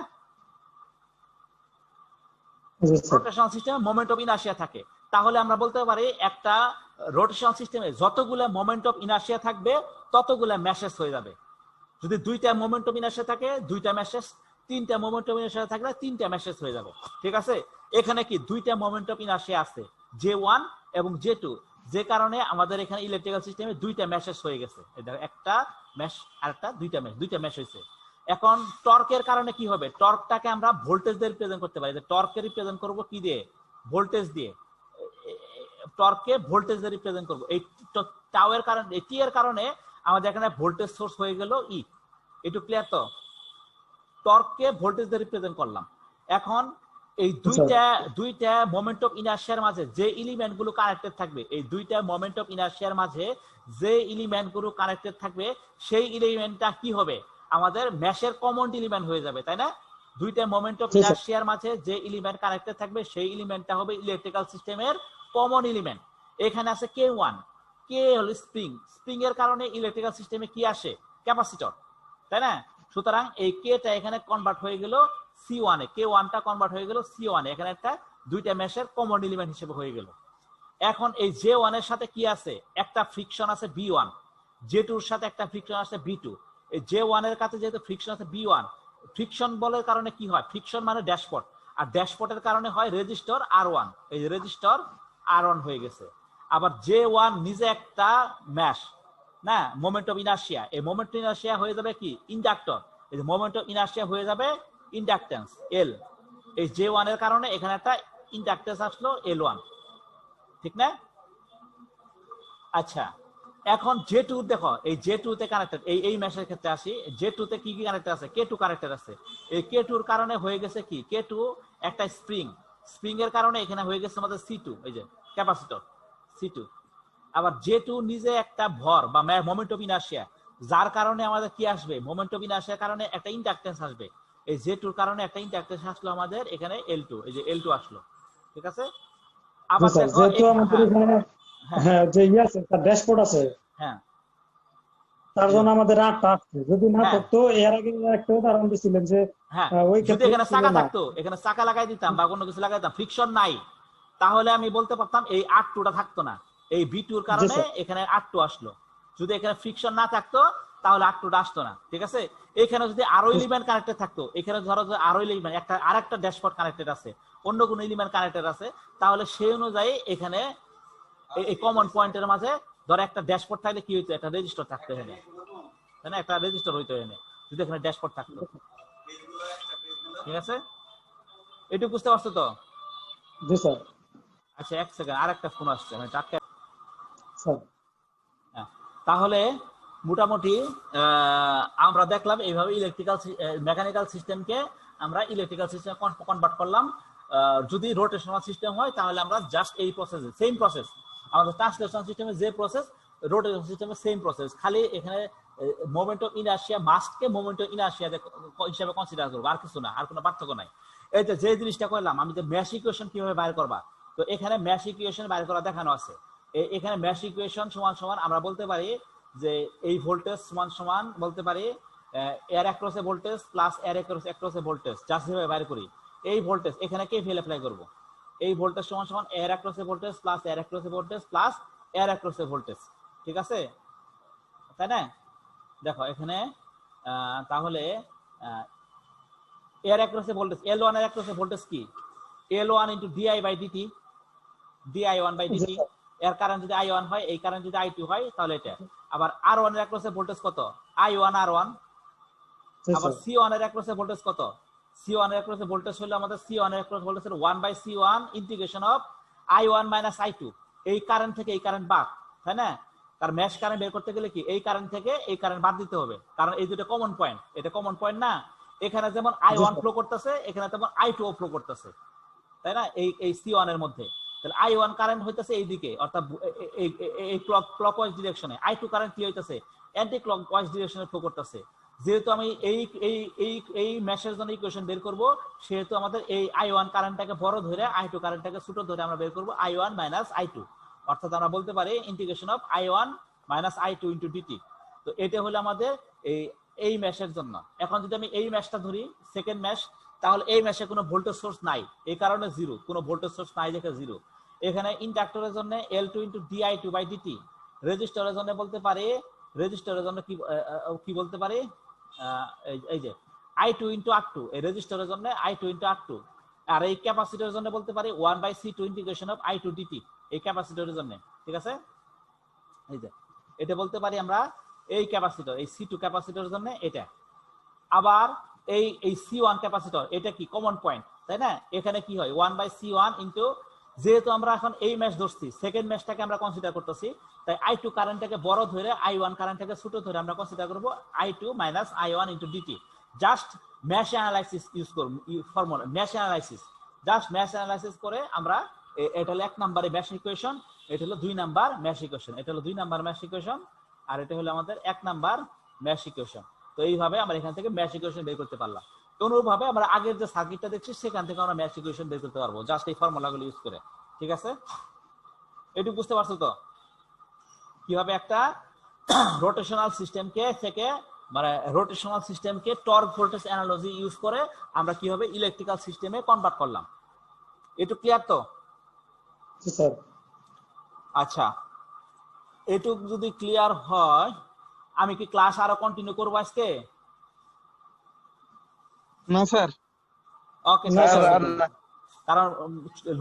রোটেশনাল সিস্টেমে মোমেন্ট অফ ইনার্শিয়া থাকে। তাহলে আমরা বলতে পারি একটা রোটেশনাল সিস্টেমে যতগুলো মোমেন্ট অফ ইনার্শিয়া থাকবে ততগুলো ম্যাসেস হয়ে যাবে। যদি দুইটা মোমেন্ট অফ ইনার্শিয়া থাকে দুইটা ম্যাসেস, তিনটা মোমেন্ট অফ ইনার্শিয়া থাকলে তিনটা ম্যাসেস হয়ে যাবে, ঠিক আছে। এখানে কি দুইটা মোমেন্ট অফ ইনার্শিয়া আছে, J1 এবং J2, যে কারণে আমাদের এখানে ইলেকট্রিক্যাল সিস্টেমে দুইটা ম্যাসেস হয়ে গেছে। একটা ম্যাশ আর একটা দুইটা ম্যাশ হয়েছে। এখন টর্কের কারণে কি হবে, টর্কটাকে আমরা ভোল্টেজ দিয়ে রিপ্রেজেন্ট করতে পারি। টর্ককে রিপ্রেজেন্ট করব কি দিয়ে, ভোল্টেজ দিয়ে। টর্ককে ভোল্টেজ দিয়ে রিপ্রেজেন্ট করব। এই টাউ এর কারণে, টি এর কারণে আমাদের এখানে ভোল্টেজ সোর্স হয়ে গেল ই। একটু ক্লিয়ার তো? টর্ককে ভোল্টেজ দিয়ে রিপ্রেজেন্ট করলাম। এখন এই দুইটা মোমেন্ট অফ ইনার্শিয়ার মাঝে যে এলিমেন্ট গুলো কানেক্টেড থাকবে, এই দুইটা মোমেন্ট অফ ইনার্শিয়ার মাঝে যে এলিমেন্ট গুলো কানেক্টেড থাকবে, সেই এলিমেন্টটা কি হবে, আমাদের ম্যাশের কমন এলিমেন্ট হয়ে যাবে, তাই না? দুইটা মোমেন্ট অফ ইনার্শিয়ার মাঝে যে এলিমেন্ট কানেক্টেড থাকবে সেই এলিমেন্টটা হবে ইলেকট্রিক্যাল সিস্টেমের কমন এলিমেন্ট। এখানে আছে K1, কে হলো স্প্রিং, স্প্রিং এর কারণে ইলেকট্রিক্যাল সিস্টেমে কি আসে, ক্যাপাসিটর, তাই না? সুতরাং এই কেটা এখানে কনভার্ট হয়ে গেল C1 এ, K1টা কনভার্ট হয়ে গেল C1 এ, এখানে একটা দুইটা ম্যাশের কমন এলিমেন্ট হিসেবে হয়ে গেল। এখন এই J1 এর সাথে কি আছে, একটা ফ্রিকশন আছে B1, J2 এর সাথে একটা ফ্রিকশন আছে B2। এই J1 এর কাছে যেহেতু ফ্রিকশন আছে B1, ফ্রিকশন বলের কারণে কি হয়, ফ্রিকশন মানে ড্যাশপট, আর ড্যাশপটের কারণে হয় রেজিস্টর R1, এই রেজিস্টর R1 হয়ে গেছে। আবার J1 নিজে একটা ম্যাশ না, মোমেন্ট অফ ইনার্শিয়া, এই মোমেন্ট অফ ইনার্শিয়া হয়ে যাবে কি ইন্ডাক্টর, এই যে মোমেন্ট অফ ইনার্শিয়া হয়ে যাবে ইন্ডাকটেন্স L। এই J1 এর কারণে এখানে একটা ইন্ডাকটেন্স আসলো L1, ঠিক না? আচ্ছা, এখন J2 দেখো, এই J2 তে কানেক্টেড, এই ম্যাশের ক্ষেত্রে আসি, J2 তে কি কি কানেক্টেড আছে, K2 কানেক্টেড আছে। এই K2 এর কারণে হয়ে গেছে কি, K2 একটা স্প্রিং, স্প্রিং এর কারণে এখানে হয়ে গেছে আমাদের C2, এই যে ক্যাপাসিটর C2। আবার J2 নিজে একটা ভর বা মোমেন্ট অফ ইনার্শিয়া, যার কারণে আমাদের কি আসবে, মোমেন্ট অফ ইনার্শিয়ার কারণে একটা ইন্ডাকটেন্স আসবে। এই J2 এর কারণে একটা ইন্ডাকটেন্স আসলো আমাদের এখানে L2, এই যে L2 আসলো, ঠিক আছে। আবার দেখো হ্যাঁ, যে আছে তার ড্যাশবোর্ড আছে, হ্যাঁ, তার জন্য আমাদের 8টা আসছে। যদি না থাকতো, এর আগে একটা উদাহরণ দিছিলেন যে ওই যদি এখানে চাকা থাকতো, এখানে চাকা লাগাই দিতাম বা কোনো কিছু লাগাই দিতাম, ফ্রিকশন নাই, তাহলে আমি বলতে পারতাম এই R2টা থাকতো না। এই B2 এর কারণে এখানে R2 আসলো। যদি এখানে ফ্রিকশন না থাকতো তাহলে আর2টা আসতো না, ঠিক আছে। এখানে যদি আরো এলিমেন্ট কানেক্টেড থাকতো, এখানে ধরো যে আরো এলিমেন্ট আরেকটা ড্যাশবোর্ড কানেক্টেড আছে, অন্য কোনো এলিমেন্ট কানেক্টেড আছে, তাহলে সেই অনুযায়ী এখানে এই কমন পয়েন্টের মাঝে ধর একটা ড্যাশবোর্ড থাকলে কি হইতো, একটা রেজিস্টার থাকতো এখানে, তাই না, একটা রেজিস্টার হইতো এখানে যদি এখানে ড্যাশবোর্ড থাকতো, ঠিক আছে। এটুকু বুঝতে পারছো তো? জি স্যার। আচ্ছা, এক সেকেন্ড, আর একটা ফোন আসছে, আমি টাটকা। স্যার তাহলে মোটামুটি আমরা দেখলাম এইভাবে মেকানিক্যাল সিস্টেমকে আমরা ইলেকট্রিক্যাল সিস্টেম কনভার্ট করলাম। যদি রোটেশনাল সিস্টেম হয় তাহলে আমরা জাস্ট এই প্রসেস, সেম প্রসেস, আমাদের ট্রান্সলেশন সিস্টেমে যে প্রসেস, রোটেশন সিস্টেমে সেম প্রসেস, খালি এখানে মোমেন্ট অফ ইনার্শিয়া মাস্টকে মোমেন্ট অফ ইনার্শিয়া হিসেবে কনসিডার করবো, আর কিছু না, আর কোনো পার্থক্য নাই। এই যে জিনিসটা করলাম আমি, যে ম্যাশ ইকুয়েশন কিভাবে বাইর করবা, তো এখানে ম্যাশ ইকুয়েশন বাইর করা দেখানো আছে। এখানে ম্যাশ ইকুয়েশন সমান সমান আমরা বলতে পারি যে এই ভোল্টেজ সমান সমান বলতে পারি এর অ্যাক্রসে ভোল্টেজ প্লাস এর অ্যাক্রসে ভোল্টেজ, জাস্ট যেভাবে বাইর করি এই ভোল্টেজ এখানে কেভিএল অ্যাপ্লাই করব, এই ভোল্টেজ সমান সমান এর অ্যাক্রসে ভোল্টেজ প্লাস এর অ্যাক্রসে ভোল্টেজ প্লাস এর অ্যাক্রসে ভোল্টেজ, ঠিক আছে, তাই না। দেখো এখানে তাহলে এর অ্যাক্রসে ভোল্টেজ L1 এর অ্যাক্রসে ভোল্টেজ কি, L1 * di/dt, di1/dt, এর কারেন্ট যদি I1 হয়, এই কারেন্ট যদি I2 হয়, তাহলে এটা। আবার R1 এর অ্যাক্রসে ভোল্টেজ কত, I1 R1। আবার C1 এর অ্যাক্রসে ভোল্টেজ কত, C1 এর অ্যাক্রসে ভোল্টেজ হলো আমাদের C1 এর across voltage 1/C1 integration of I1 - I2, এই কারেন্ট থেকে এই কারেন্ট বাদ, তাই না। তার মেশ কারেন্ট বের করতে গেলে কি এই কারেন্ট থেকে এই কারেন্ট বাদ দিতে হবে, কারণ এই দুটো কমন পয়েন্ট, এটা কমন পয়েন্ট না। এখানে যেমন I1 ফ্লো করতেছে, এখানে তেমন I2 ফ্লো করতেছে, তাই না, এই C1 এর মধ্যে। তাহলে I1 কারেন্ট হইতেছে এইদিকে, অর্থাৎ এই ক্লকওয়াইজ ডিরেকশনে, I2 কারেন্ট কি হইতেছে, অ্যান্টি ক্লকওয়াইজ ডিরেকশনে ফ্লো করতেছে। যেহেতু আমি এই মেশের জন্য ইকুয়েশন বের করব, সেহেতু আমাদের এই I1 কারেন্টটাকে বড় ধরে I2 কারেন্টটাকে ছোট ধরে আমরা বের করব I1 - I2, অর্থাৎ আমরা বলতে পারি integration of I1 - I2 * dt। তো এটা হলো আমাদের এই মেশের জন্য। এখন যদি আমি এই মেশটা ধরি, সেকেন্ড মেশ, তাহলে এই মেশে কোনো ভোল্টেজ সোর্স নাই, এই কারণে জিরো, কোনো ভোল্টেজ সোর্স নাই দেখে জিরো। এখানে ইন্ডাক্টরের জন্য L2 * di2/dt, রেজিস্টরের জন্য বলতে পারি, রেজিস্টরের জন্য কি বলতে পারি, এই যে I2 * R2, এই রেজিস্টরের জন্য I2 * R2। আর এই ক্যাপাসিটরের জন্য বলতে পারি 1/C2 integration of I2 dt, এই ক্যাপাসিটরের জন্য, ঠিক আছে। এই যে এটা বলতে পারি আমরা এই ক্যাপাসিটর, এই C2 ক্যাপাসিটরের জন্য এটা। আবার এই C1 ক্যাপাসিটর, এটা কি কমন পয়েন্ট, তাই না। এখানে কি হয় 1/C1 ইনটু, যেহেতু আমরা এখন এই মেশ ধরছি, সেকেন্ড মেশটাকে আমরা কনসিডার করতেছি, তাই I2 কারেন্টটাকে বড় ধরে I1 কারেন্টটাকে ছোট ধরে আমরা কনসিডার করব I2 - I1 * dt। Just mesh analysis use করব, formula mesh analysis, just mesh analysis করে আমরা, এটা হলো 1 নম্বরে মেশ ইকুয়েশন, এটা হলো 2 নাম্বার মেশ ইকুয়েশন, এটা হলো 2 নাম্বার মেশ ইকুয়েশন, আর এটা হলো আমাদের 1 নাম্বার মেশ ইকুয়েশন। তো এইভাবে আমরা এখান থেকে মেশ ইকুয়েশন বের করতে পারলাম। অনুরূপভাবে আমরা আগের যে সার্কিটটা দেখছি, সেখান থেকে আমরা মেশ ইকুয়েশন বের করতে পারবো, জাস্ট এই ফর্মুলাগুলো ইউজ করে, ঠিক আছে। এটুকু বুঝতে পারছো তো, কিভাবে একটা রোটেশনাল সিস্টেমকে থেকে, মানে রোটেশনাল সিস্টেমকে টর্ক ভোল্টেজ অ্যানালজি ইউজ করে আমরা কিভাবে ইলেকট্রিক্যাল সিস্টেমে কনভার্ট করলাম। একটু ক্লিয়ার তো? স্যার আচ্ছা, এটুক যদি ক্লিয়ার হয়, আমি কি ক্লাস আরো কন্টিনিউ করবো আজকে? না স্যার। ওকে, কারণ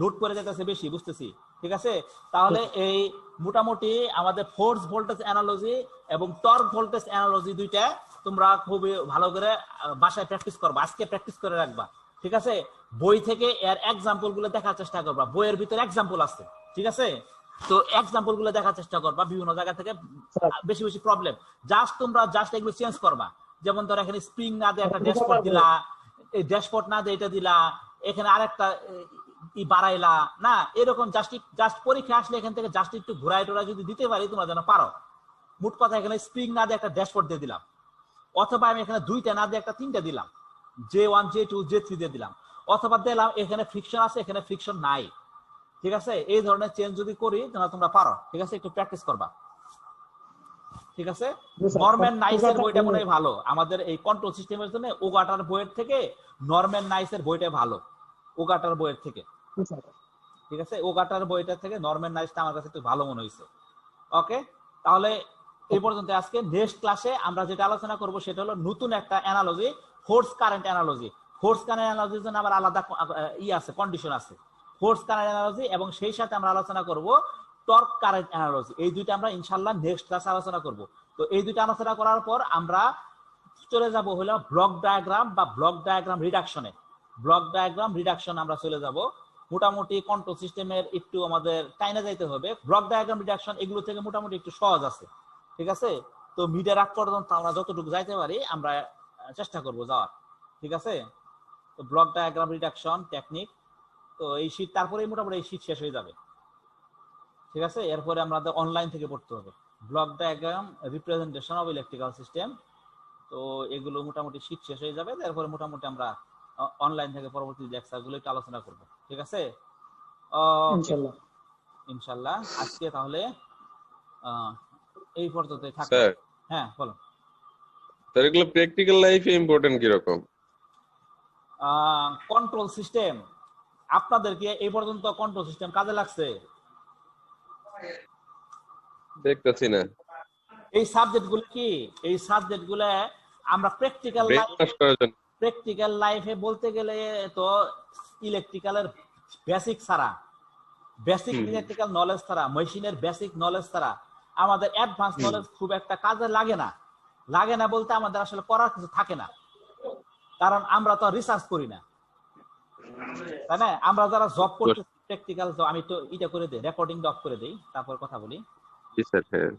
লোড করে যেতেছে বেশি, বুঝতেছি, ঠিক আছে। তাহলে এই মোটামুটি আমাদের ফোর্স ভোল্টেজ অ্যানালজি এবং টর্ক ভোল্টেজ অ্যানালজি দুইটা তোমরা খুবই ভালো করে বাসায় প্র্যাকটিস করবা, আজকে প্র্যাকটিস করে রাখবা, ঠিক আছে। বই থেকে এর এক্সাম্পল গুলো দেখার চেষ্টা করবা, বইয়ের ভিতরে এক্সাম্পল আছে, ঠিক আছে। তো এক্সাম্পল গুলো দেখার চেষ্টা করবা, বিভিন্ন জায়গা থেকে বেশি বেশি প্রবলেম, তোমরা এগুলো চেঞ্জ করবা। যেমন ধর এখানে স্প্রিং না দিয়ে একটা ড্যাশবোর্ড দিলা, এই ড্যাশবোর্ড না দিয়ে এটা দিলা, এখানে আরেকটা বাড়াইলা না, এরকম জাস্ট পরীক্ষা আসলে এখান থেকে জাস্ট একটু ঘুরাই টোরা যদি দিতে পারি, তোমরা যেন পারো। মোট কথা এখানে স্প্রিং না দিয়ে একটা ড্যাশবোর্ড দিয়ে দিলাম, অথবা আমি এখানে 2টা না দিয়ে একটা 3টা দিলাম, J1 J2 J3 দিয়ে দিলাম, অথবা দিলাম এখানে ফ্রিকশন আছে, এখানে ফ্রিকশন নাই, ঠিক আছে। এই ধরনের চেঞ্জ যদি করি তাহলে তোমরা পারো, ঠিক আছে, একটু প্র্যাকটিস করবা, ঠিক আছে। নরম্যান নাইসের বইটা মনে হয় ভালো আমাদের এই কন্ট্রোল সিস্টেমের জন্য, ওগাটার বইয়ের থেকে নরম্যান নাইসের বইটা ভালো, ওগাটার বইয়ের থেকে, ঠিক আছে। ওগাটার বইটা থেকে নরম্যান নাইসটা আমার কাছে একটু ভালো মনে হয়েছে। ওকে, তাহলে এই পর্যন্ত আজকে। নেক্সট ক্লাসে আমরা যেটা আলোচনা করব সেটা হলো নতুন একটা analogy, force current analogy. Force current অ্যানালজির জন্য আবার আলাদা আছে, কন্ডিশন আছে। ফোর্স কারেন্ট অ্যানালজি এবং সেই সাথে আমরা আলোচনা করব টর্ক কারেন্ট অ্যানালজি। এই দুইটা আমরা ইনশাআল্লাহ নেক্সট ক্লাসে আলোচনা করব। তো এই দুইটা আলোচনা করার পর আমরা চলে যাব হলো ব্লক ডায়াগ্রাম বা ব্লক ডায়াগ্রাম রিডাকশনে। ব্লক ডায়াগ্রাম রিডাকশন আমরা চলে যাব। মোটামুটি কন্ট্রোল সিস্টেমের একটু আমাদের টাইনা যাইতে হবে। ব্লক ডায়াগ্রাম রিডাকশন এগুলো থেকে মোটামুটি একটু সহজ আছে, ঠিক আছে? তো মিডে রাখ পর্যন্ত আমরা যতটুকু যাইতে পারি আমরা চেষ্টা করব যাওয়ার, ঠিক আছে? তো ব্লক ডায়াগ্রাম রিডাকশন টেকনিক, তো এই শীট তারপরে মোটামুটি এই শীট শেষ হয়ে যাবে, ঠিক আছে? এরপরে আমাদের অনলাইন থেকে পড়তে হবে block diagram representation of electrical system. তো এগুলো মোটামুটি শীট শেষ হয়ে যাবে, তারপরে মোটামুটি আমরা অনলাইন থেকে পরবর্তী লেকচারগুলো একটু আলোচনা করব, ঠিক আছে? ইনশাআল্লাহ। ইনশাআল্লাহ আজকে তাহলে এই পর্যন্তই থাকবে। স্যার, হ্যাঁ বলো। স্যার এগুলো প্র্যাকটিক্যাল লাইফে ইম্পর্টেন্ট কিরকম? কন্ট্রোল সিস্টেম আপনাদেরকে এই পর্যন্ত কন্ট্রোল সিস্টেম কাজে লাগছে? দেখতেছি না। এই সাবজেক্টগুলো কি, এই সাবজেক্টগুলো আমরা প্র্যাকটিক্যাল লাইফে বলতে গেলে তো ইলেকট্রিক্যালের বেসিক ছাড়া, বেসিক ইলেকট্রিক্যাল নলেজ ছাড়া, মেশিনের বেসিক নলেজ ছাড়া আমাদের অ্যাডভান্স নলেজ খুব একটা কাজে লাগে না। লাগে না বলতে আমাদের আসলে করার কিছু থাকে না, কারণ আমরা তো রিসার্চ করি না, তাই না? আমরা যারা জব করতে প্র্যাকটিক্যাল, তো আমি তো এটা করে দেই, রেকর্ডিং অফ করে দেই, তারপর কথা বলি। জি স্যার। হ্যাঁ